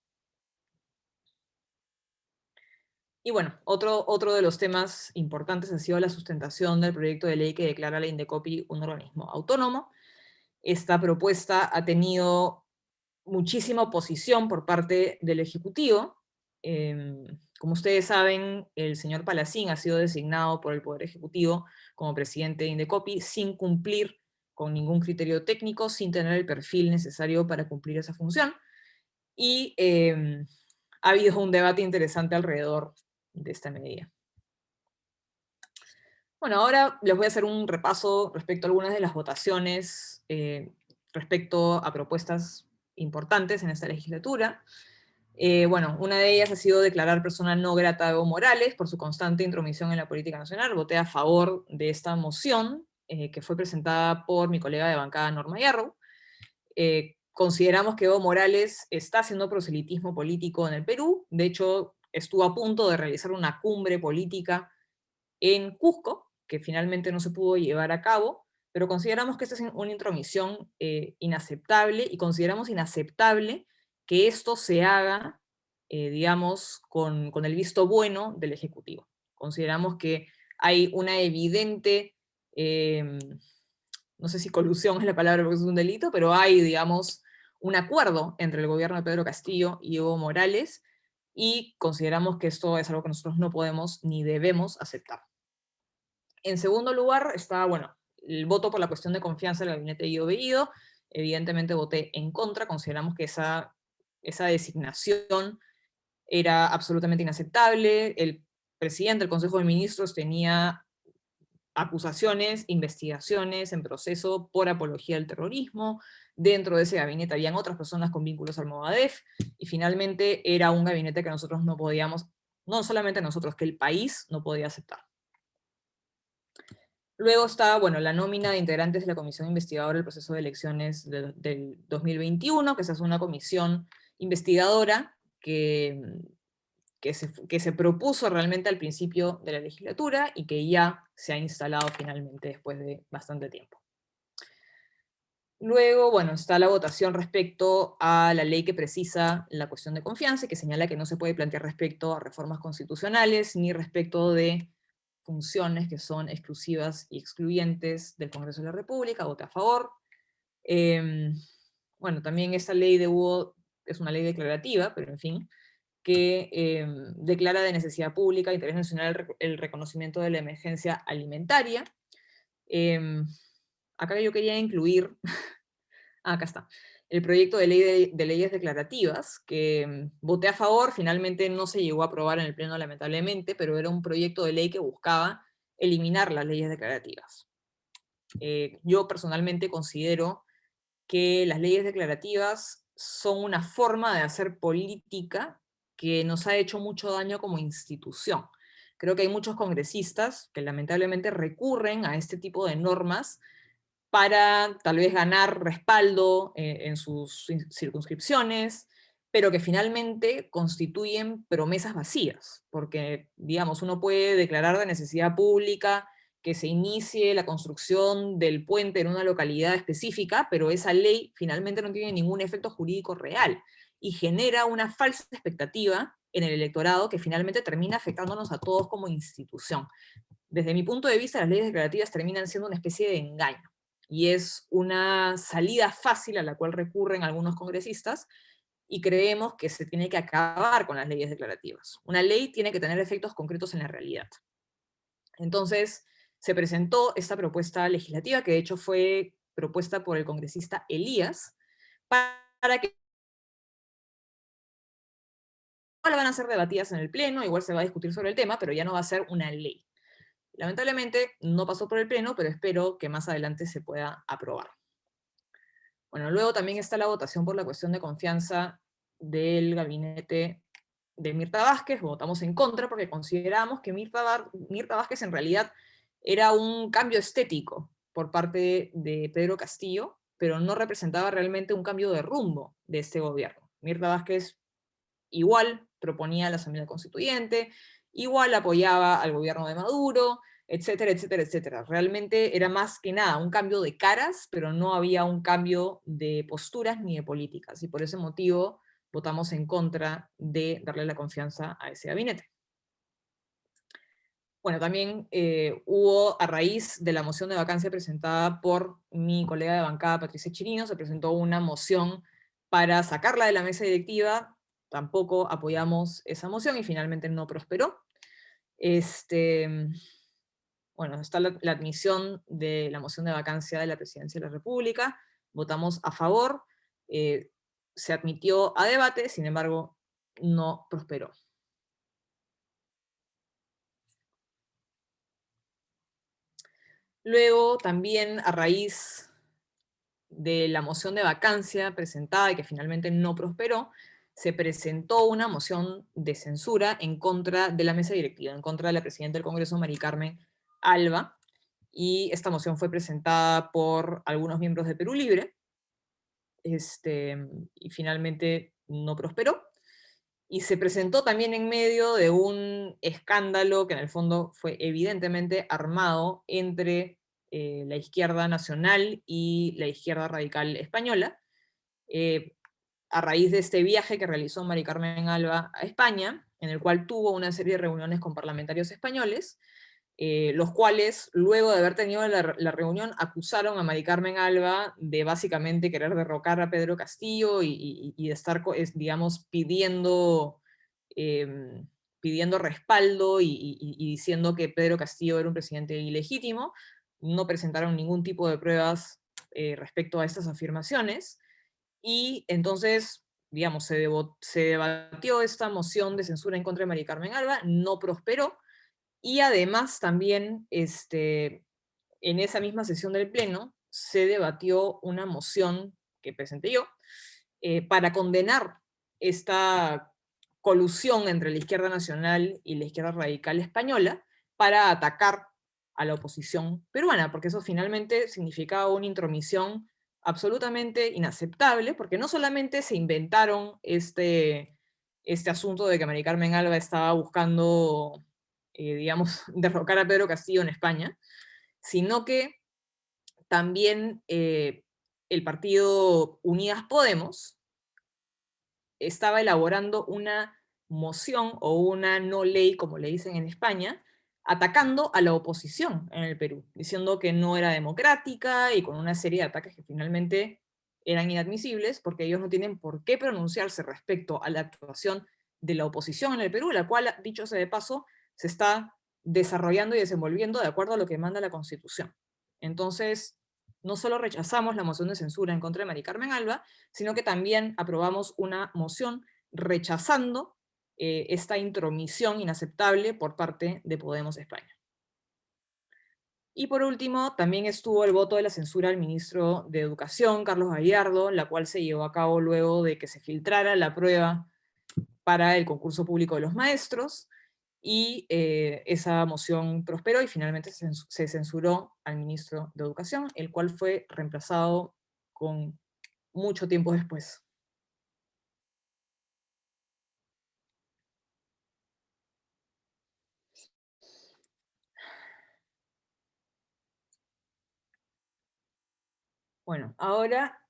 Y bueno, otro de los temas importantes ha sido la sustentación del proyecto de ley que declara a la Indecopi un organismo autónomo. Esta propuesta ha tenido muchísima oposición por parte del Ejecutivo. Como ustedes saben, el señor Palacín ha sido designado por el Poder Ejecutivo como presidente de Indecopi sin cumplir con ningún criterio técnico, sin tener el perfil necesario para cumplir esa función. Y ha habido un debate interesante alrededor de esta medida. Bueno, ahora les voy a hacer un repaso respecto a algunas de las votaciones respecto a propuestas importantes en esta legislatura. Bueno, una de ellas ha sido declarar persona no grata a Evo Morales por su constante intromisión en la política nacional. Voté a favor de esta moción, que fue presentada por mi colega de bancada Norma Yarrow. Consideramos que Evo Morales está haciendo proselitismo político en el Perú. De hecho, estuvo a punto de realizar una cumbre política en Cusco, que finalmente no se pudo llevar a cabo, pero consideramos que esta es una intromisión inaceptable, y consideramos inaceptable que esto se haga, digamos, con el visto bueno del Ejecutivo. Consideramos que hay una evidente, no sé si colusión es la palabra porque es un delito, pero hay, digamos, un acuerdo entre el gobierno de Pedro Castillo y Evo Morales, y consideramos que esto es algo que nosotros no podemos ni debemos aceptar. En segundo lugar está, bueno, el voto por la cuestión de confianza del gabinete de Guido Bellido. Evidentemente voté en contra, consideramos que esa designación era absolutamente inaceptable. El presidente del Consejo de Ministros tenía acusaciones, investigaciones en proceso por apología del terrorismo. Dentro de ese gabinete habían otras personas con vínculos al Movadef, y finalmente era un gabinete que nosotros no podíamos, no solamente nosotros, que el país no podía aceptar. Luego está, bueno, la nómina de integrantes de la comisión investigadora del proceso de elecciones del 2021, que se hace una comisión investigadora que se propuso realmente al principio de la legislatura y que ya se ha instalado finalmente después de bastante tiempo. Luego, bueno, está la votación respecto a la ley que precisa la cuestión de confianza y que señala que no se puede plantear respecto a reformas constitucionales ni respecto de funciones que son exclusivas y excluyentes del Congreso de la República. Voté a favor. Bueno, también esta ley de Hugo es una ley declarativa, pero en fin, que declara de necesidad pública de interés nacional el reconocimiento de la emergencia alimentaria. Acá yo quería incluir, acá está, el proyecto de ley de leyes declarativas, que voté a favor, finalmente no se llegó a aprobar en el Pleno lamentablemente, pero era un proyecto de ley que buscaba eliminar las leyes declarativas. Yo personalmente considero que las leyes declarativas son una forma de hacer política que nos ha hecho mucho daño como institución. Creo que hay muchos congresistas que lamentablemente recurren a este tipo de normas para tal vez ganar respaldo en sus circunscripciones, pero que finalmente constituyen promesas vacías, porque, digamos, uno puede declarar de necesidad pública que se inicie la construcción del puente en una localidad específica, pero esa ley finalmente no tiene ningún efecto jurídico real, y genera una falsa expectativa en el electorado que finalmente termina afectándonos a todos como institución. Desde mi punto de vista, las leyes declarativas terminan siendo una especie de engaño, y es una salida fácil a la cual recurren algunos congresistas, y creemos que se tiene que acabar con las leyes declarativas. Una ley tiene que tener efectos concretos en la realidad. Entonces, se presentó esta propuesta legislativa, que de hecho fue propuesta por el congresista Elías, para que igual van a ser debatidas en el Pleno, igual se va a discutir sobre el tema, pero ya no va a ser una ley. Lamentablemente no pasó por el Pleno, pero espero que más adelante se pueda aprobar. Bueno, luego también está la votación por la cuestión de confianza del gabinete de Mirta Vázquez. Votamos en contra porque consideramos que Mirta Vázquez en realidad era un cambio estético por parte de Pedro Castillo, pero no representaba realmente un cambio de rumbo de este gobierno. Mirta Vázquez igual proponía la Asamblea Constituyente, igual apoyaba al gobierno de Maduro, etcétera, etcétera, etcétera. Realmente era más que nada un cambio de caras, pero no había un cambio de posturas ni de políticas, y por ese motivo votamos en contra de darle la confianza a ese gabinete. Bueno, también hubo, a raíz de la moción de vacancia presentada por mi colega de bancada, Patricia Chirino, se presentó una moción para sacarla de la mesa directiva. Tampoco apoyamos esa moción y finalmente no prosperó. Bueno, está la admisión de la moción de vacancia de la Presidencia de la República. Votamos a favor. Se admitió a debate, sin embargo, no prosperó. Luego, también a raíz de la moción de vacancia presentada y que finalmente no prosperó, se presentó una moción de censura en contra de la mesa directiva, en contra de la presidenta del Congreso, Mari Carmen Alba, y esta moción fue presentada por algunos miembros de Perú Libre, y finalmente no prosperó. Y se presentó también en medio de un escándalo que en el fondo fue evidentemente armado entre la izquierda nacional y la izquierda radical española, eh, a raíz de este viaje que realizó Mari Carmen Alba a España, en el cual tuvo una serie de reuniones con parlamentarios españoles, los cuales, luego de haber tenido la reunión, acusaron a Mari Carmen Alba de básicamente querer derrocar a Pedro Castillo y de estar, digamos, pidiendo respaldo y diciendo que Pedro Castillo era un presidente ilegítimo. No presentaron ningún tipo de pruebas respecto a estas afirmaciones, y entonces, digamos, se debatió esta moción de censura en contra de Mari Carmen Alba, no prosperó, y además también en esa misma sesión del Pleno se debatió una moción que presenté yo para condenar esta colusión entre la izquierda nacional y la izquierda radical española para atacar a la oposición peruana, porque eso finalmente significaba una intromisión absolutamente inaceptable, porque no solamente se inventaron este asunto de que Mari Carmen Alba estaba buscando, digamos, derrocar a Pedro Castillo en España, sino que también el partido Unidas Podemos estaba elaborando una moción o una no ley, como le dicen en España, atacando a la oposición en el Perú, diciendo que no era democrática y con una serie de ataques que finalmente eran inadmisibles, porque ellos no tienen por qué pronunciarse respecto a la actuación de la oposición en el Perú, la cual, dicho sea de paso, se está desarrollando y desenvolviendo de acuerdo a lo que manda la Constitución. Entonces, no solo rechazamos la moción de censura en contra de Mari Carmen Alba, sino que también aprobamos una moción rechazando esta intromisión inaceptable por parte de Podemos España. Y por último, también estuvo el voto de la censura al ministro de Educación, Carlos Gallardo, la cual se llevó a cabo luego de que se filtrara la prueba para el concurso público de los maestros, y esa moción prosperó y finalmente se censuró al ministro de Educación, el cual fue reemplazado con mucho tiempo después. Bueno, ahora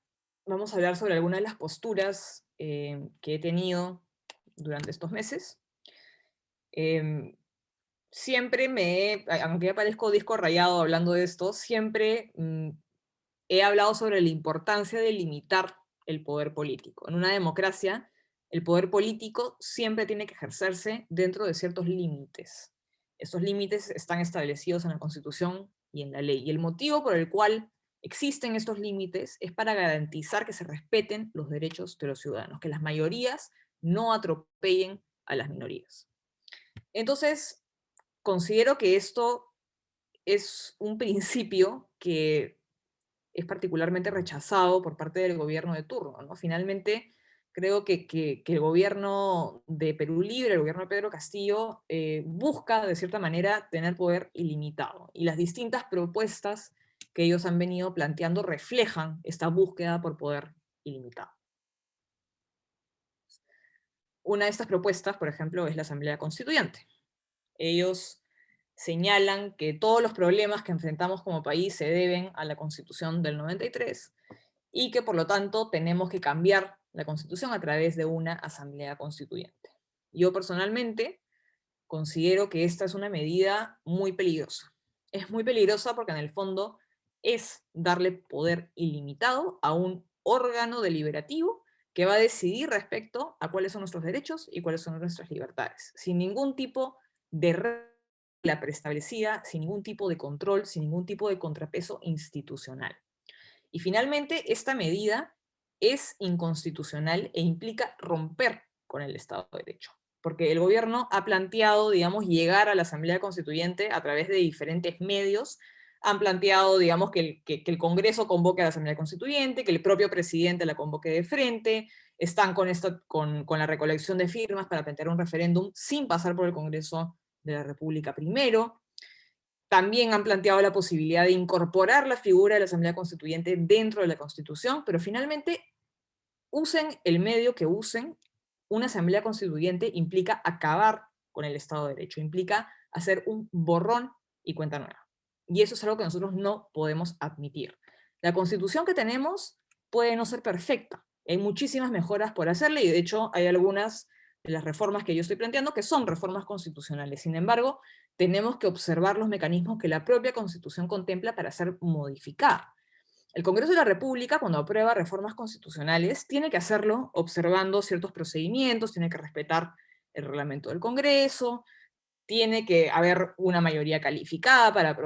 vamos a hablar sobre algunas de las posturas que he tenido durante estos meses. Siempre aunque ya parezco disco rayado hablando de esto, siempre he hablado sobre la importancia de limitar el poder político. En una democracia, el poder político siempre tiene que ejercerse dentro de ciertos límites. Estos límites están establecidos en la Constitución y en la ley. Y el motivo por el cual existen estos límites es para garantizar que se respeten los derechos de los ciudadanos, que las mayorías no atropellen a las minorías. Entonces, considero que esto es un principio que es particularmente rechazado por parte del gobierno de turno, ¿no? Finalmente, creo que el gobierno de Perú Libre, el gobierno de Pedro Castillo, busca, de cierta manera, tener poder ilimitado. Y las distintas propuestas que ellos han venido planteando reflejan esta búsqueda por poder ilimitado. Una de estas propuestas, por ejemplo, es la Asamblea Constituyente. Ellos señalan que todos los problemas que enfrentamos como país se deben a la Constitución del 93 y que por lo tanto tenemos que cambiar la Constitución a través de una Asamblea Constituyente. Yo personalmente considero que esta es una medida muy peligrosa. Es muy peligrosa porque en el fondo es darle poder ilimitado a un órgano deliberativo que va a decidir respecto a cuáles son nuestros derechos y cuáles son nuestras libertades, sin ningún tipo de regla preestablecida, sin ningún tipo de control, sin ningún tipo de contrapeso institucional. Y finalmente, esta medida es inconstitucional e implica romper con el Estado de Derecho, porque el gobierno ha planteado, digamos, llegar a la Asamblea Constituyente a través de diferentes medios. Han planteado, digamos, que el Congreso convoque a la Asamblea Constituyente, que el propio presidente la convoque de frente, están con la recolección de firmas para plantear un referéndum sin pasar por el Congreso de la República primero. También han planteado la posibilidad de incorporar la figura de la Asamblea Constituyente dentro de la Constitución, pero finalmente, usen el medio que usen, una Asamblea Constituyente implica acabar con el Estado de Derecho, implica hacer un borrón y cuenta nueva. Y eso es algo que nosotros no podemos admitir. La Constitución que tenemos puede no ser perfecta, hay muchísimas mejoras por hacerle, y de hecho hay algunas de las reformas que yo estoy planteando que son reformas constitucionales. Sin embargo, tenemos que observar los mecanismos que la propia Constitución contempla para ser modificada. El Congreso de la República, cuando aprueba reformas constitucionales, tiene que hacerlo observando ciertos procedimientos, tiene que respetar el reglamento del Congreso, tiene que haber una mayoría calificada para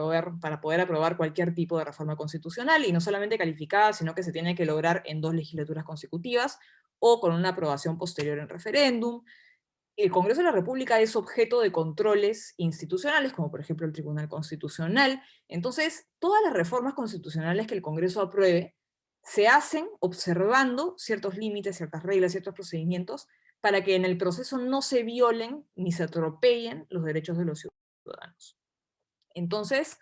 poder aprobar cualquier tipo de reforma constitucional, y no solamente calificada, sino que se tiene que lograr en 2 legislaturas consecutivas, o con una aprobación posterior en referéndum. El Congreso de la República es objeto de controles institucionales, como por ejemplo el Tribunal Constitucional. Entonces, todas las reformas constitucionales que el Congreso apruebe se hacen observando ciertos límites, ciertas reglas, ciertos procedimientos, para que en el proceso no se violen ni se atropellen los derechos de los ciudadanos. Entonces,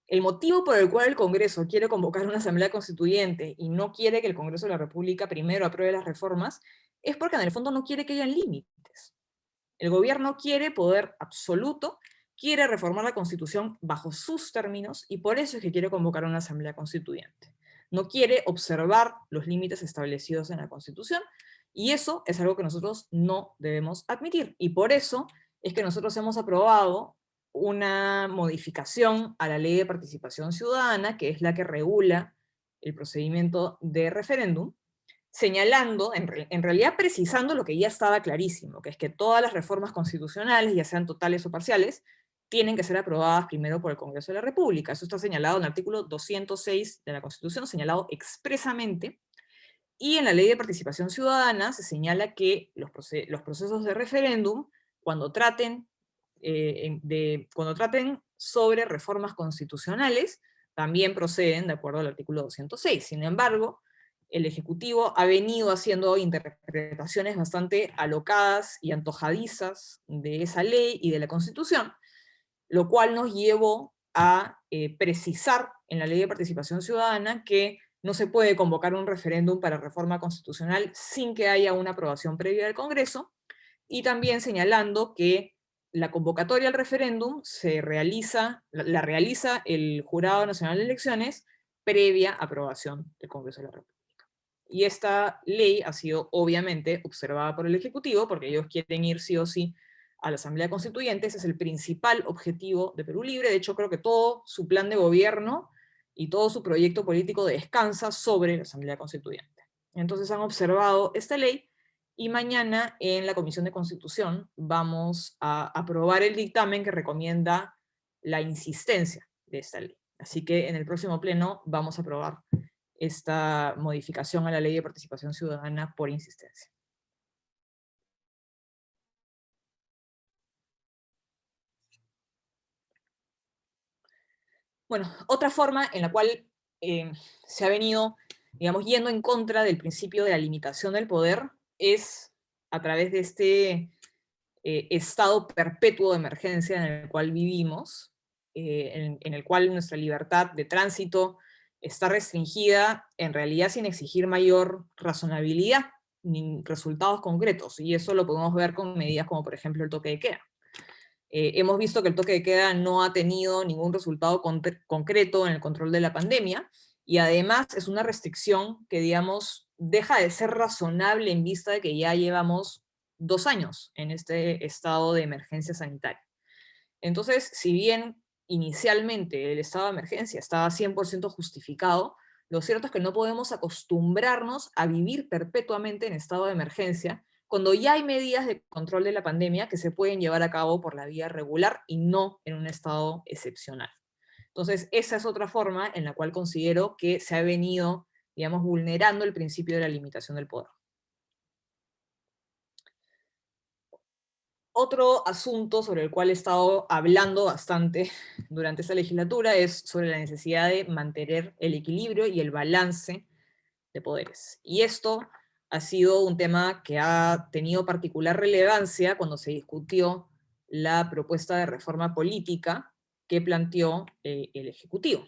el motivo por el cual el Congreso quiere convocar una Asamblea Constituyente y no quiere que el Congreso de la República primero apruebe las reformas, es porque en el fondo no quiere que hayan límites. El gobierno quiere poder absoluto, quiere reformar la Constitución bajo sus términos, y por eso es que quiere convocar una Asamblea Constituyente. No quiere observar los límites establecidos en la Constitución, y eso es algo que nosotros no debemos admitir. Y por eso es que nosotros hemos aprobado una modificación a la Ley de Participación Ciudadana, que es la que regula el procedimiento de referéndum, señalando, en realidad precisando lo que ya estaba clarísimo, que es que todas las reformas constitucionales, ya sean totales o parciales, tienen que ser aprobadas primero por el Congreso de la República. Eso está señalado en el artículo 206 de la Constitución, señalado expresamente, y en la Ley de Participación Ciudadana se señala que los procesos de referéndum, cuando traten sobre reformas constitucionales, también proceden de acuerdo al artículo 206. Sin embargo, el Ejecutivo ha venido haciendo interpretaciones bastante alocadas y antojadizas de esa ley y de la Constitución, lo cual nos llevó a precisar en la Ley de Participación Ciudadana que no se puede convocar un referéndum para reforma constitucional sin que haya una aprobación previa del Congreso, y también señalando que la convocatoria al referéndum la realiza el Jurado Nacional de Elecciones previa aprobación del Congreso de la República. Y esta ley ha sido obviamente observada por el Ejecutivo, porque ellos quieren ir sí o sí a la Asamblea Constituyente. Ese es el principal objetivo de Perú Libre. De hecho, creo que todo su plan de gobierno y todo su proyecto político descansa sobre la Asamblea Constituyente. Entonces han observado esta ley, y mañana en la Comisión de Constitución vamos a aprobar el dictamen que recomienda la insistencia de esta ley. Así que en el próximo pleno vamos a aprobar esta modificación a la Ley de Participación Ciudadana por insistencia. Bueno, otra forma en la cual se ha venido, digamos, yendo en contra del principio de la limitación del poder es a través de este estado perpetuo de emergencia en el cual vivimos, en el cual nuestra libertad de tránsito está restringida, en realidad sin exigir mayor razonabilidad ni resultados concretos, y eso lo podemos ver con medidas como por ejemplo el toque de queda. Hemos visto que el toque de queda no ha tenido ningún resultado concreto en el control de la pandemia, y además es una restricción que, digamos, deja de ser razonable en vista de que ya llevamos 2 años en este estado de emergencia sanitaria. Entonces, si bien inicialmente el estado de emergencia estaba 100% justificado, lo cierto es que no podemos acostumbrarnos a vivir perpetuamente en estado de emergencia cuando ya hay medidas de control de la pandemia que se pueden llevar a cabo por la vía regular y no en un estado excepcional. Entonces, esa es otra forma en la cual considero que se ha venido, digamos, vulnerando el principio de la limitación del poder. Otro asunto sobre el cual he estado hablando bastante durante esta legislatura es sobre la necesidad de mantener el equilibrio y el balance de poderes. Y esto ha sido un tema que ha tenido particular relevancia cuando se discutió la propuesta de reforma política que planteó el Ejecutivo.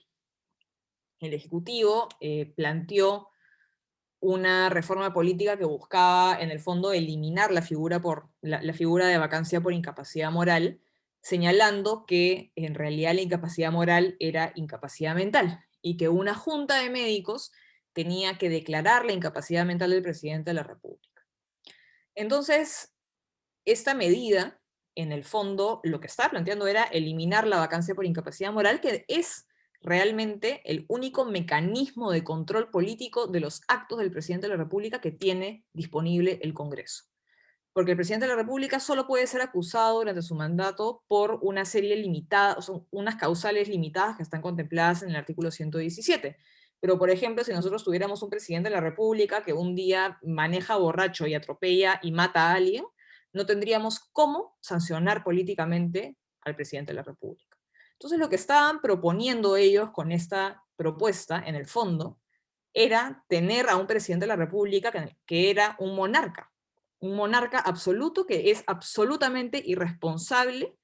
El Ejecutivo planteó una reforma política que buscaba, en el fondo, eliminar la figura, la figura de vacancia por incapacidad moral, señalando que en realidad la incapacidad moral era incapacidad mental, y que una junta de médicos tenía que declarar la incapacidad mental del presidente de la República. Entonces, esta medida, en el fondo, lo que estaba planteando era eliminar la vacancia por incapacidad moral, que es realmente el único mecanismo de control político de los actos del presidente de la República que tiene disponible el Congreso. Porque el presidente de la República solo puede ser acusado durante su mandato por una serie limitada, son unas causales limitadas que están contempladas en el artículo 117. Pero, por ejemplo, si nosotros tuviéramos un presidente de la República que un día maneja borracho y atropella y mata a alguien, no tendríamos cómo sancionar políticamente al presidente de la República. Entonces, lo que estaban proponiendo ellos con esta propuesta, en el fondo, era tener a un presidente de la República que era un monarca absoluto que es absolutamente irresponsable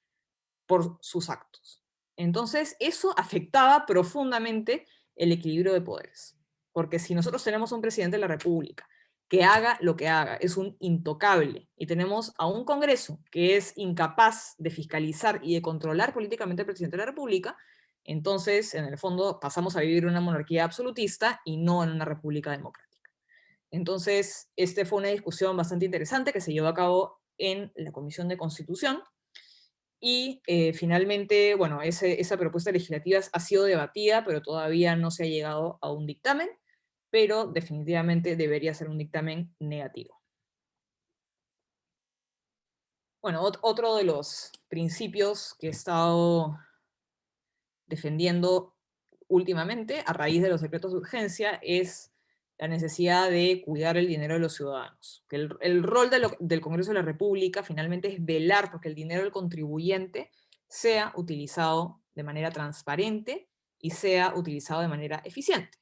por sus actos. Entonces, eso afectaba profundamente el equilibrio de poderes. Porque si nosotros tenemos un presidente de la República que haga lo que haga, es un intocable, y tenemos a un Congreso que es incapaz de fiscalizar y de controlar políticamente al presidente de la República, entonces, en el fondo, pasamos a vivir una monarquía absolutista y no en una república democrática. Entonces, esta fue una discusión bastante interesante que se llevó a cabo en la Comisión de Constitución, y finalmente, bueno, esa propuesta legislativa ha sido debatida, pero todavía no se ha llegado a un dictamen, pero definitivamente debería ser un dictamen negativo. Bueno, otro de los principios que he estado defendiendo últimamente, a raíz de los decretos de urgencia, es la necesidad de cuidar el dinero de los ciudadanos. Que el rol del Congreso de la República finalmente es velar porque el dinero del contribuyente sea utilizado de manera transparente y sea utilizado de manera eficiente.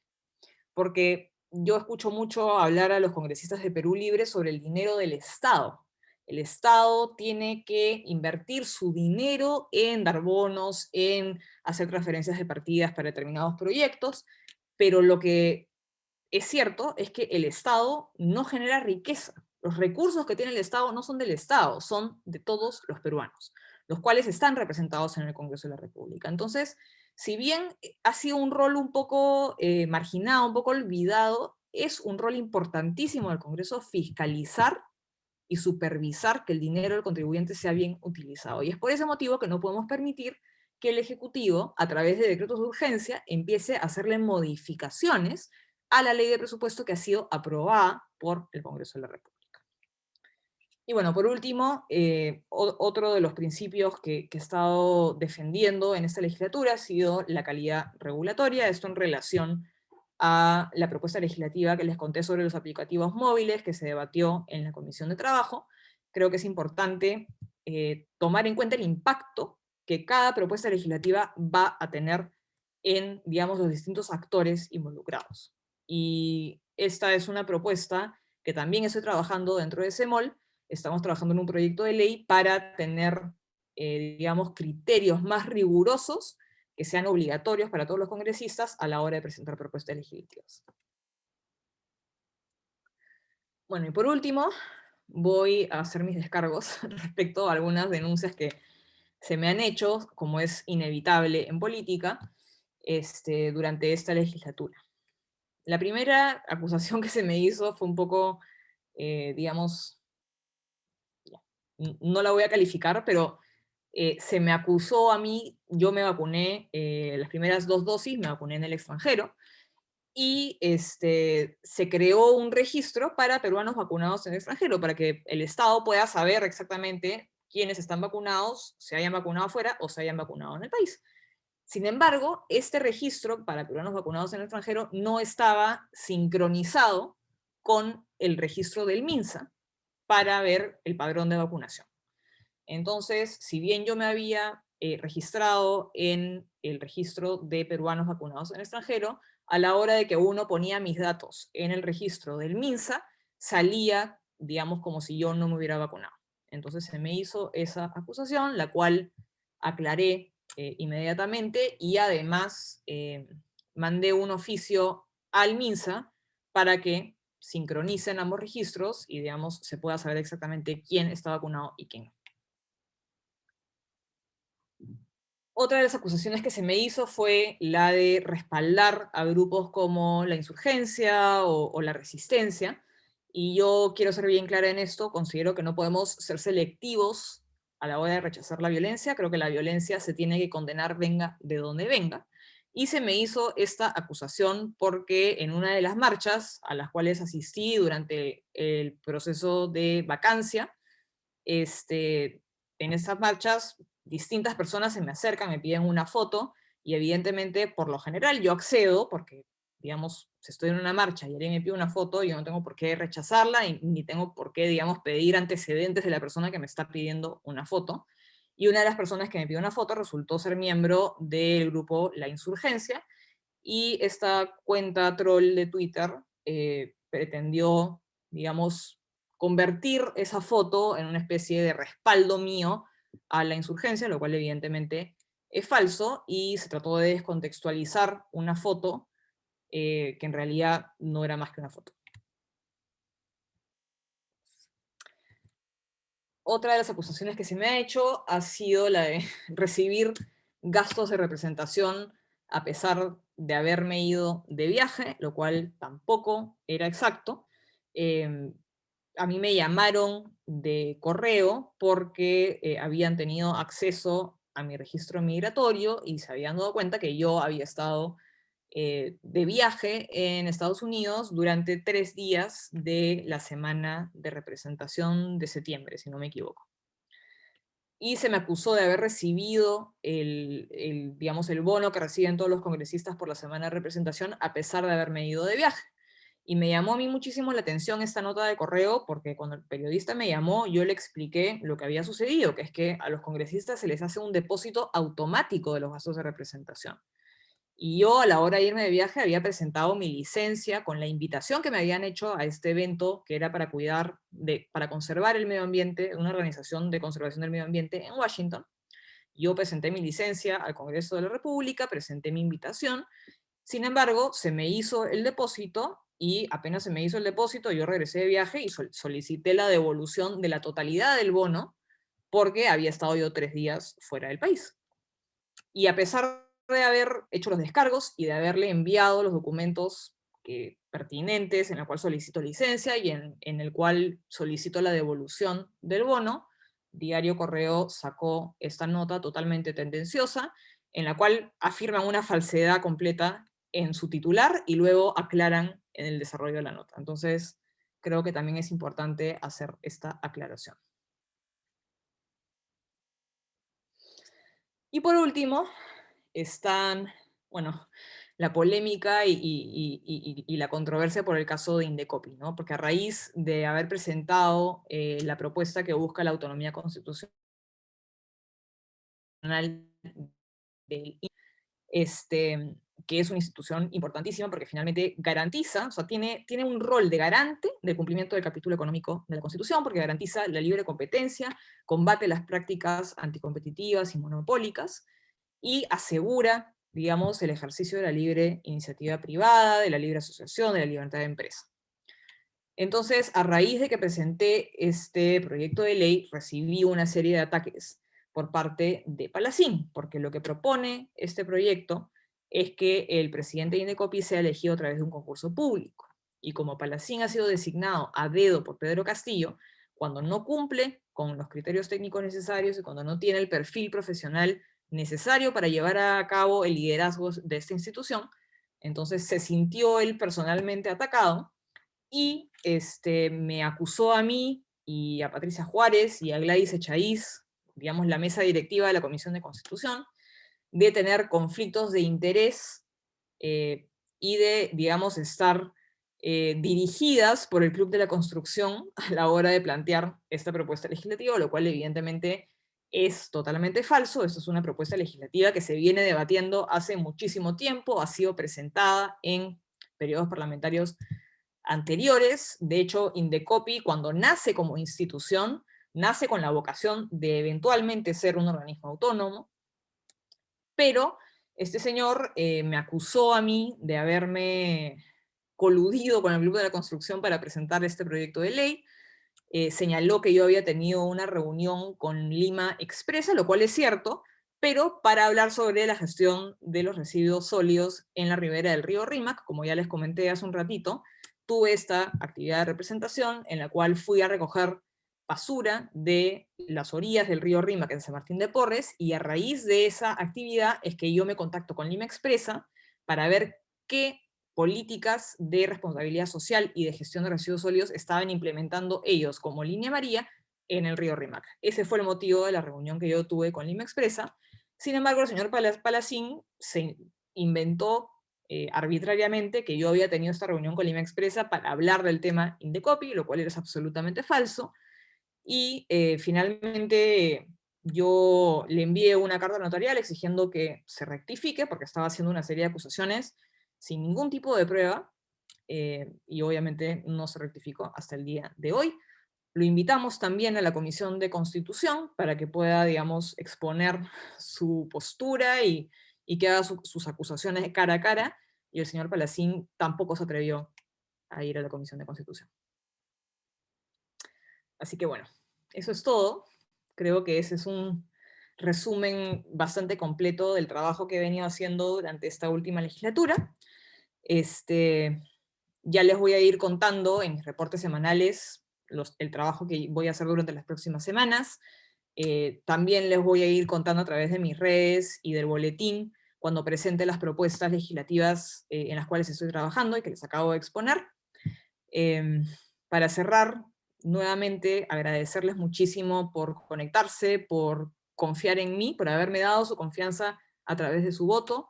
Porque yo escucho mucho hablar a los congresistas de Perú Libre sobre el dinero del Estado. El Estado tiene que invertir su dinero en dar bonos, en hacer transferencias de partidas para determinados proyectos, pero lo que es cierto es que el Estado no genera riqueza. Los recursos que tiene el Estado no son del Estado, son de todos los peruanos, los cuales están representados en el Congreso de la República. Entonces, si bien ha sido un rol un poco marginado, un poco olvidado, es un rol importantísimo del Congreso fiscalizar y supervisar que el dinero del contribuyente sea bien utilizado. Y es por ese motivo que no podemos permitir que el Ejecutivo, a través de decretos de urgencia, empiece a hacerle modificaciones a la ley de presupuesto que ha sido aprobada por el Congreso de la República. Y bueno, por último, otro de los principios que he estado defendiendo en esta legislatura ha sido la calidad regulatoria, esto en relación a la propuesta legislativa que les conté sobre los aplicativos móviles que se debatió en la Comisión de Trabajo. Creo que es importante tomar en cuenta el impacto que cada propuesta legislativa va a tener en, digamos, los distintos actores involucrados. Y esta es una propuesta que también estoy trabajando dentro de CEMOL. Estamos trabajando en un proyecto de ley para tener, digamos, criterios más rigurosos que sean obligatorios para todos los congresistas a la hora de presentar propuestas legislativas. Bueno, y por último, voy a hacer mis descargos respecto a algunas denuncias que se me han hecho, como es inevitable en política, durante esta legislatura. La primera acusación que se me hizo fue un poco, digamos, no la voy a calificar, pero se me acusó a mí, yo me vacuné las primeras 2 dosis, me vacuné en el extranjero, y se creó un registro para peruanos vacunados en el extranjero, para que el Estado pueda saber exactamente quiénes están vacunados, se hayan vacunado afuera o se hayan vacunado en el país. Sin embargo, este registro para peruanos vacunados en el extranjero no estaba sincronizado con el registro del MINSA para ver el padrón de vacunación. Entonces, si bien yo me había registrado en el registro de peruanos vacunados en el extranjero, a la hora de que uno ponía mis datos en el registro del MINSA, salía, digamos, como si yo no me hubiera vacunado. Entonces se me hizo esa acusación, la cual aclaré inmediatamente, y además mandé un oficio al MINSA para que sincronicen ambos registros y, digamos, se pueda saber exactamente quién está vacunado y quién no. Otra de las acusaciones que se me hizo fue la de respaldar a grupos como la insurgencia o la resistencia, y yo quiero ser bien clara en esto. Considero que no podemos ser selectivos a la hora de rechazar la violencia. Creo que la violencia se tiene que condenar venga de donde venga, y se me hizo esta acusación porque en una de las marchas a las cuales asistí durante el proceso de vacancia, en esas marchas distintas personas se me acercan, me piden una foto, y evidentemente, por lo general, yo accedo, porque, digamos, si estoy en una marcha y alguien me pide una foto, yo no tengo por qué rechazarla, ni tengo por qué, digamos, pedir antecedentes de la persona que me está pidiendo una foto. Y una de las personas que me pidió una foto resultó ser miembro del grupo La Insurgencia, y esta cuenta troll de Twitter pretendió, digamos, convertir esa foto en una especie de respaldo mío a la insurgencia, lo cual evidentemente es falso, y se trató de descontextualizar una foto que en realidad no era más que una foto. Otra de las acusaciones que se me ha hecho ha sido la de recibir gastos de representación a pesar de haberme ido de viaje, lo cual tampoco era exacto. A mí me llamaron de correo porque habían tenido acceso a mi registro migratorio y se habían dado cuenta que yo había estado de viaje en Estados Unidos durante 3 días de la semana de representación de septiembre, si no me equivoco. Y se me acusó de haber recibido digamos, el bono que reciben todos los congresistas por la semana de representación a pesar de haberme ido de viaje. Y me llamó a mí muchísimo la atención esta nota de correo, porque cuando el periodista me llamó, yo le expliqué lo que había sucedido, que es que a los congresistas se les hace un depósito automático de los gastos de representación. Y yo, a la hora de irme de viaje, había presentado mi licencia con la invitación que me habían hecho a este evento, que era para para conservar el medio ambiente, una organización de conservación del medio ambiente en Washington. Yo presenté mi licencia al Congreso de la República, presenté mi invitación. Sin embargo, se me hizo el depósito, y apenas se me hizo el depósito, yo regresé de viaje y solicité la devolución de la totalidad del bono, porque había estado yo 3 días fuera del país. Y a pesar de haber hecho los descargos y de haberle enviado los documentos pertinentes, en la cual solicito licencia y en el cual solicito la devolución del bono. Diario Correo sacó esta nota totalmente tendenciosa, en la cual afirman una falsedad completa en su titular y luego aclaran en el desarrollo de la nota. Entonces, creo que también es importante hacer esta aclaración. Y por último, están, bueno, la polémica y la controversia por el caso de Indecopi, ¿no? Porque a raíz de haber presentado la propuesta que busca la autonomía constitucional del que es una institución importantísima porque finalmente garantiza, o sea, tiene un rol de garante del cumplimiento del capítulo económico de la Constitución, porque garantiza la libre competencia, combate las prácticas anticompetitivas y monopólicas, y asegura, digamos, el ejercicio de la libre iniciativa privada, de la libre asociación, de la libertad de empresa. Entonces, a raíz de que presenté este proyecto de ley, recibí una serie de ataques por parte de Palacín, porque lo que propone este proyecto es que el presidente de Indecopi sea elegido a través de un concurso público. Y como Palacín ha sido designado a dedo por Pedro Castillo, cuando no cumple con los criterios técnicos necesarios y cuando no tiene el perfil profesional necesario para llevar a cabo el liderazgo de esta institución, entonces se sintió él personalmente atacado y me acusó a mí y a Patricia Juárez y a Gladys Echaíz, digamos la mesa directiva de la Comisión de Constitución, de tener conflictos de interés y de, digamos, estar dirigidas por el Club de la Construcción a la hora de plantear esta propuesta legislativa, lo cual evidentemente es totalmente falso. Esto es una propuesta legislativa que se viene debatiendo hace muchísimo tiempo, ha sido presentada en periodos parlamentarios anteriores. De hecho, Indecopi, cuando nace como institución, nace con la vocación de eventualmente ser un organismo autónomo, pero este señor me acusó a mí de haberme coludido con el Club de la Construcción para presentar este proyecto de ley. Señaló que yo había tenido una reunión con Lima Expresa, lo cual es cierto, pero para hablar sobre la gestión de los residuos sólidos en la ribera del río Rímac. Como ya les comenté hace un ratito, tuve esta actividad de representación en la cual fui a recoger basura de las orillas del río Rímac en San Martín de Porres, y a raíz de esa actividad es que yo me contacto con Lima Expresa para ver qué políticas de responsabilidad social y de gestión de residuos sólidos estaban implementando ellos como Línea María en el río Rímac. Ese fue el motivo de la reunión que yo tuve con Lima Expresa. Sin embargo, el señor Palacín se inventó arbitrariamente que yo había tenido esta reunión con Lima Expresa para hablar del tema Indecopi, lo cual es absolutamente falso, y finalmente yo le envié una carta notarial exigiendo que se rectifique, porque estaba haciendo una serie de acusaciones sin ningún tipo de prueba, y obviamente no se rectificó hasta el día de hoy. Lo invitamos también a la Comisión de Constitución para que pueda, digamos, exponer su postura y que haga sus acusaciones de cara a cara, y el señor Palacín tampoco se atrevió a ir a la Comisión de Constitución. Así que bueno, eso es todo. Creo que ese es un resumen bastante completo del trabajo que he venido haciendo durante esta última legislatura. Ya les voy a ir contando en mis reportes semanales el trabajo que voy a hacer durante las próximas semanas. También les voy a ir contando a través de mis redes y del boletín cuando presente las propuestas legislativas en las cuales estoy trabajando y que les acabo de exponer. Para cerrar, nuevamente agradecerles muchísimo por conectarse, por confiar en mí, por haberme dado su confianza a través de su voto,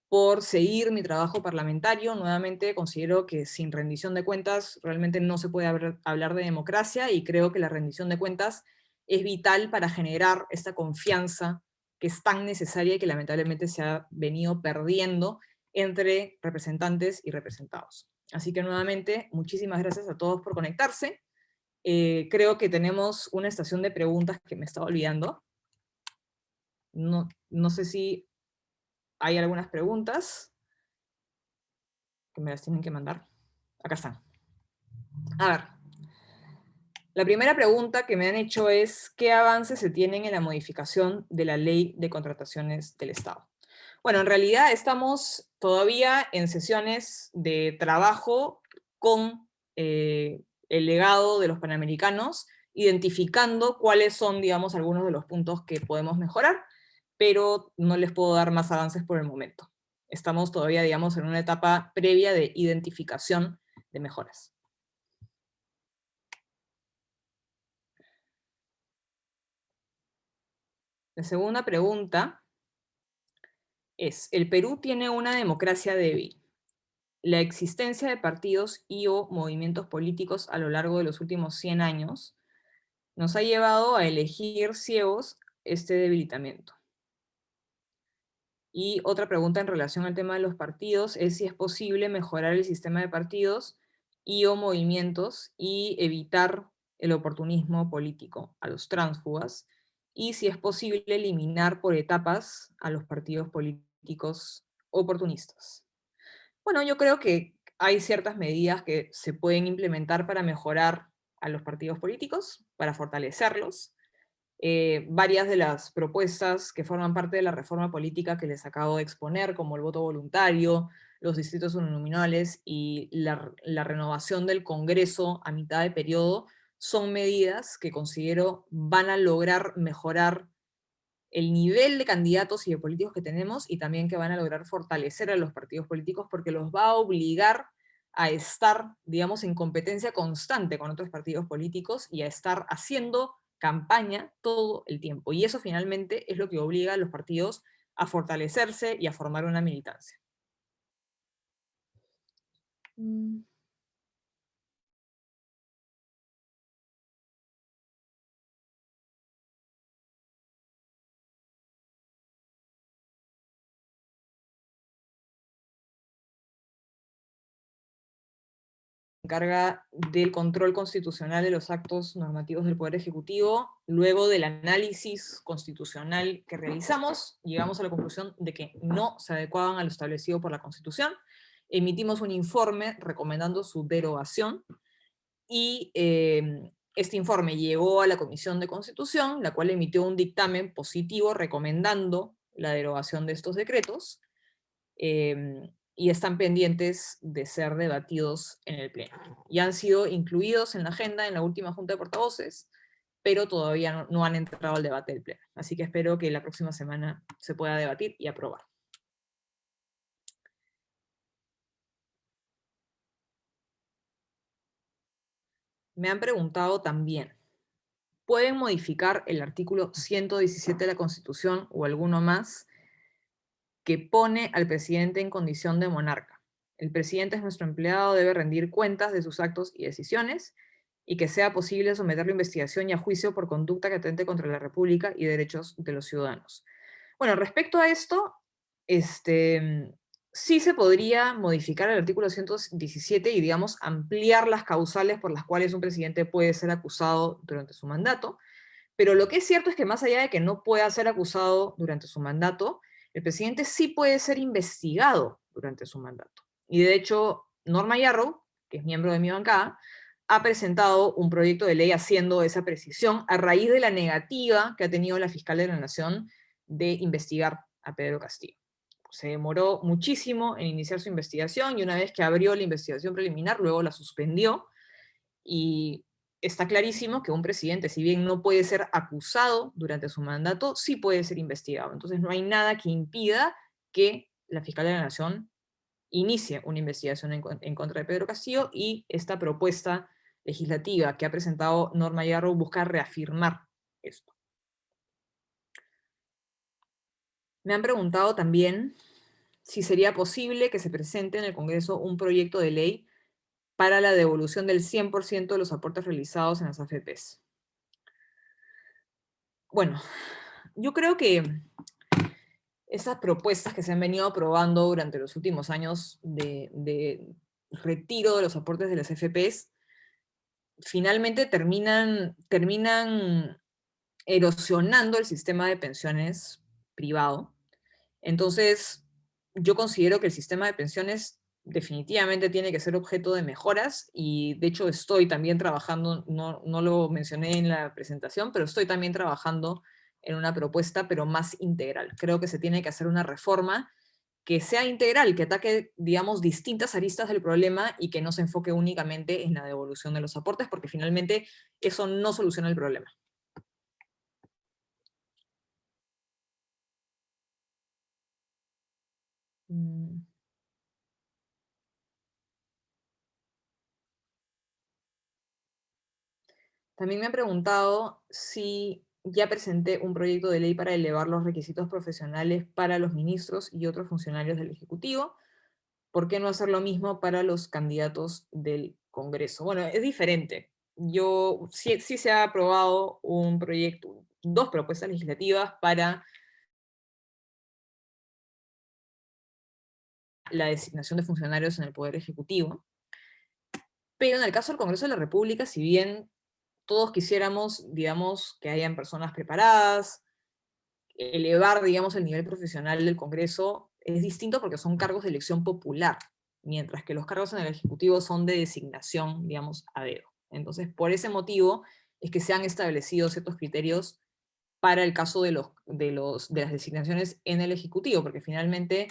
por seguir mi trabajo parlamentario. Nuevamente considero que sin rendición de cuentas realmente no se puede hablar de democracia, y creo que la rendición de cuentas es vital para generar esta confianza que es tan necesaria y que lamentablemente se ha venido perdiendo entre representantes y representados. Así que nuevamente, muchísimas gracias a todos por conectarse. Creo que tenemos una estación de preguntas que me estaba olvidando. No sé si hay algunas preguntas que me las tienen que mandar. Acá están. A ver. La primera pregunta que me han hecho es: ¿qué avances se tienen en la modificación de la Ley de Contrataciones del Estado? Bueno, en realidad estamos todavía en sesiones de trabajo con el legado de los Panamericanos, identificando cuáles son, digamos, algunos de los puntos que podemos mejorar, pero no les puedo dar más avances por el momento. Estamos todavía, digamos, en una etapa previa de identificación de mejoras. La segunda pregunta es, ¿el Perú tiene una democracia débil? La existencia de partidos y o movimientos políticos a lo largo de los últimos 100 años nos ha llevado a elegir ciegos este debilitamiento. Y otra pregunta en relación al tema de los partidos es si es posible mejorar el sistema de partidos y o movimientos y evitar el oportunismo político a los tránsfugas, y si es posible eliminar por etapas a los partidos políticos oportunistas. Bueno, yo creo que hay ciertas medidas que se pueden implementar para mejorar a los partidos políticos, para fortalecerlos. Varias de las propuestas que forman parte de la reforma política que les acabo de exponer, como el voto voluntario, los distritos uninominales y la renovación del Congreso a mitad de periodo, son medidas que considero van a lograr mejorar el nivel de candidatos y de políticos que tenemos, y también que van a lograr fortalecer a los partidos políticos porque los va a obligar a estar, digamos, en competencia constante con otros partidos políticos y a estar haciendo campaña todo el tiempo. Y eso finalmente es lo que obliga a los partidos a fortalecerse y a formar una militancia. Encarga del control constitucional de los actos normativos del Poder Ejecutivo. Luego del análisis constitucional que realizamos, llegamos a la conclusión de que no se adecuaban a lo establecido por la Constitución. Emitimos un informe recomendando su derogación, y este informe llegó a la Comisión de Constitución, la cual emitió un dictamen positivo recomendando la derogación de estos decretos, y están pendientes de ser debatidos en el Pleno. Ya han sido incluidos en la agenda en la última Junta de Portavoces, pero todavía no han entrado al debate del Pleno. Así que espero que la próxima semana se pueda debatir y aprobar. Me han preguntado también, ¿pueden modificar el artículo 117 de la Constitución o alguno más que pone al presidente en condición de monarca? El presidente es nuestro empleado, debe rendir cuentas de sus actos y decisiones, y que sea posible someterlo a investigación y a juicio por conducta que atente contra la República y derechos de los ciudadanos. Bueno, respecto a esto, sí se podría modificar el artículo 117 y, digamos, ampliar las causales por las cuales un presidente puede ser acusado durante su mandato, pero lo que es cierto es que más allá de que no pueda ser acusado durante su mandato, el presidente sí puede ser investigado durante su mandato. Y de hecho, Norma Yarrow, que es miembro de mi bancada, ha presentado un proyecto de ley haciendo esa precisión a raíz de la negativa que ha tenido la fiscal de la Nación de investigar a Pedro Castillo. Se demoró muchísimo en iniciar su investigación, y una vez que abrió la investigación preliminar, luego la suspendió, y está clarísimo que un presidente, si bien no puede ser acusado durante su mandato, sí puede ser investigado. Entonces no hay nada que impida que la Fiscalía de la Nación inicie una investigación en contra de Pedro Castillo, y esta propuesta legislativa que ha presentado Norma Yarrow busca reafirmar esto. Me han preguntado también si sería posible que se presente en el Congreso un proyecto de ley para la devolución del 100% de los aportes realizados en las AFPs. Bueno, yo creo que esas propuestas que se han venido aprobando durante los últimos años de retiro de los aportes de las AFPs, finalmente terminan erosionando el sistema de pensiones privado. Entonces, yo considero que el sistema de pensiones definitivamente tiene que ser objeto de mejoras, y de hecho estoy también trabajando, no lo mencioné en la presentación, pero estoy también trabajando en una propuesta, pero más integral. Creo que se tiene que hacer una reforma que sea integral, que ataque, digamos, distintas aristas del problema y que no se enfoque únicamente en la devolución de los aportes, porque finalmente eso no soluciona el problema. También me han preguntado si ya presenté un proyecto de ley para elevar los requisitos profesionales para los ministros y otros funcionarios del Ejecutivo. ¿Por qué no hacer lo mismo para los candidatos del Congreso? Bueno, es diferente. Sí se ha aprobado un proyecto, dos propuestas legislativas para la designación de funcionarios en el Poder Ejecutivo. Pero en el caso del Congreso de la República, si bien todos quisiéramos, digamos, que hayan personas preparadas, elevar, digamos, el nivel profesional del Congreso, es distinto porque son cargos de elección popular, mientras que los cargos en el Ejecutivo son de designación, digamos, a dedo. Entonces, por ese motivo es que se han establecido ciertos criterios para el caso de las designaciones en el Ejecutivo, porque finalmente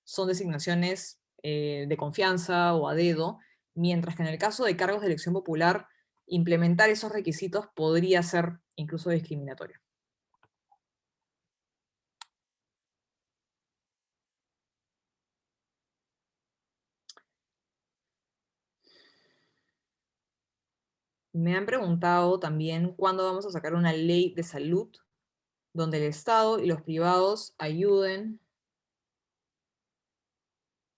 son designaciones de confianza o a dedo, mientras que en el caso de cargos de elección popular, implementar esos requisitos podría ser incluso discriminatorio. Me han preguntado también cuándo vamos a sacar una ley de salud donde el Estado y los privados ayuden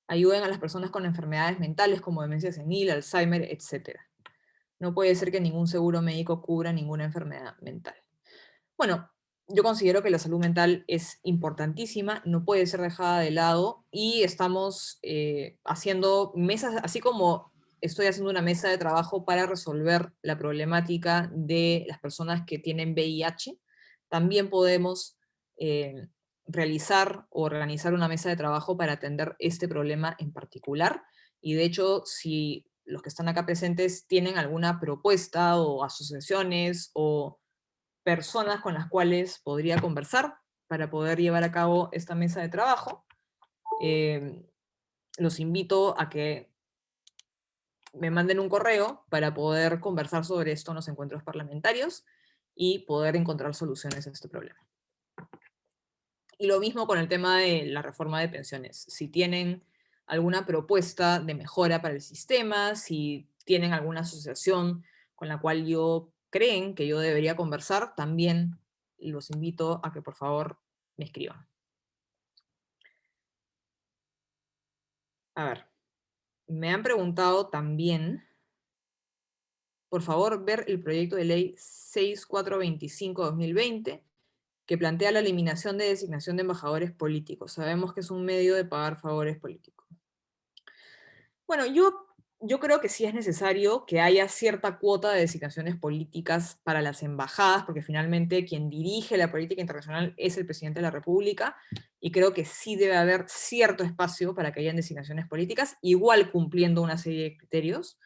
a las personas con enfermedades mentales como demencia senil, Alzheimer, etc. No puede ser que ningún seguro médico cubra ninguna enfermedad mental. Bueno, yo considero que la salud mental es importantísima, no puede ser dejada de lado, y estamos haciendo mesas, así como estoy haciendo una mesa de trabajo para resolver la problemática de las personas que tienen VIH, también podemos eh, realizar o organizar una mesa de trabajo para atender este problema en particular. Y de hecho, si los que están acá presentes tienen alguna propuesta o asociaciones o personas con las cuales podría conversar para poder llevar a cabo esta mesa de trabajo, eh, los invito a que me manden un correo para poder conversar sobre esto en los encuentros parlamentarios y poder encontrar soluciones a este problema. Y lo mismo con el tema de la reforma de pensiones. Si tienen alguna propuesta de mejora para el sistema, si tienen alguna asociación con la cual creen que yo debería conversar, también los invito a que por favor me escriban. A ver, me han preguntado también, por favor, ver el proyecto de ley 6425/2020, que plantea la eliminación de designación de embajadores políticos. Sabemos que es un medio de pagar favores políticos. Bueno, yo creo que sí es necesario que haya cierta cuota de designaciones políticas para las embajadas, porque finalmente quien dirige la política internacional es el presidente de la República, y creo que sí debe haber cierto espacio para que hayan designaciones políticas, igual cumpliendo una serie de criterios.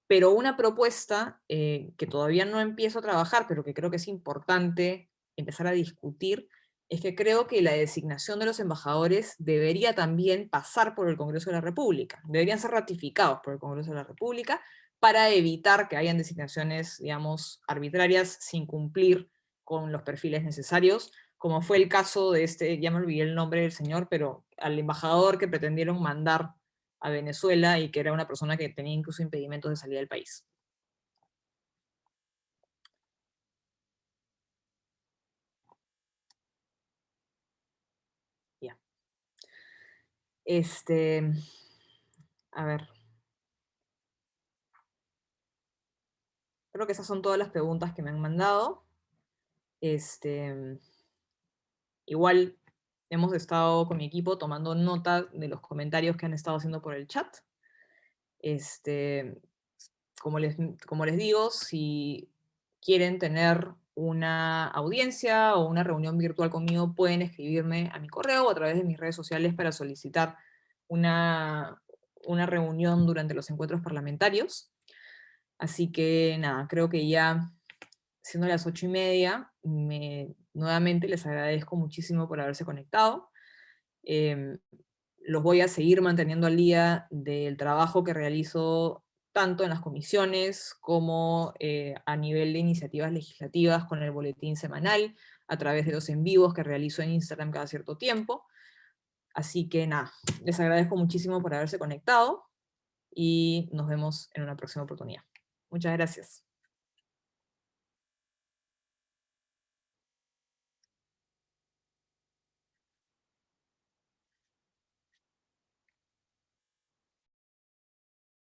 Pero una propuesta que todavía no empiezo a trabajar, pero que creo que es importante empezar a discutir, es que creo que la designación de los embajadores debería también pasar por el Congreso de la República. Deberían ser ratificados por el Congreso de la República para evitar que hayan designaciones, digamos, arbitrarias sin cumplir con los perfiles necesarios, como fue el caso de ya me olvidé el nombre del señor, pero al embajador que pretendieron mandar a Venezuela y que era una persona que tenía incluso impedimentos de salida del país. Ya. A ver. Creo que esas son todas las preguntas que me han mandado. Igual hemos estado con mi equipo tomando nota de los comentarios que han estado haciendo por el chat. Como les digo, si quieren tener una audiencia o una reunión virtual conmigo, pueden escribirme a mi correo o a través de mis redes sociales para solicitar una reunión durante los encuentros parlamentarios. Así que nada, creo que ya siendo las 8:30, nuevamente les agradezco muchísimo por haberse conectado. Em, los voy a seguir manteniendo al día del trabajo que realizo tanto en las comisiones como a nivel de iniciativas legislativas con el boletín semanal, a través de los en vivos que realizo en Instagram cada cierto tiempo. Así que nada, les agradezco muchísimo por haberse conectado y nos vemos en una próxima oportunidad. Muchas gracias.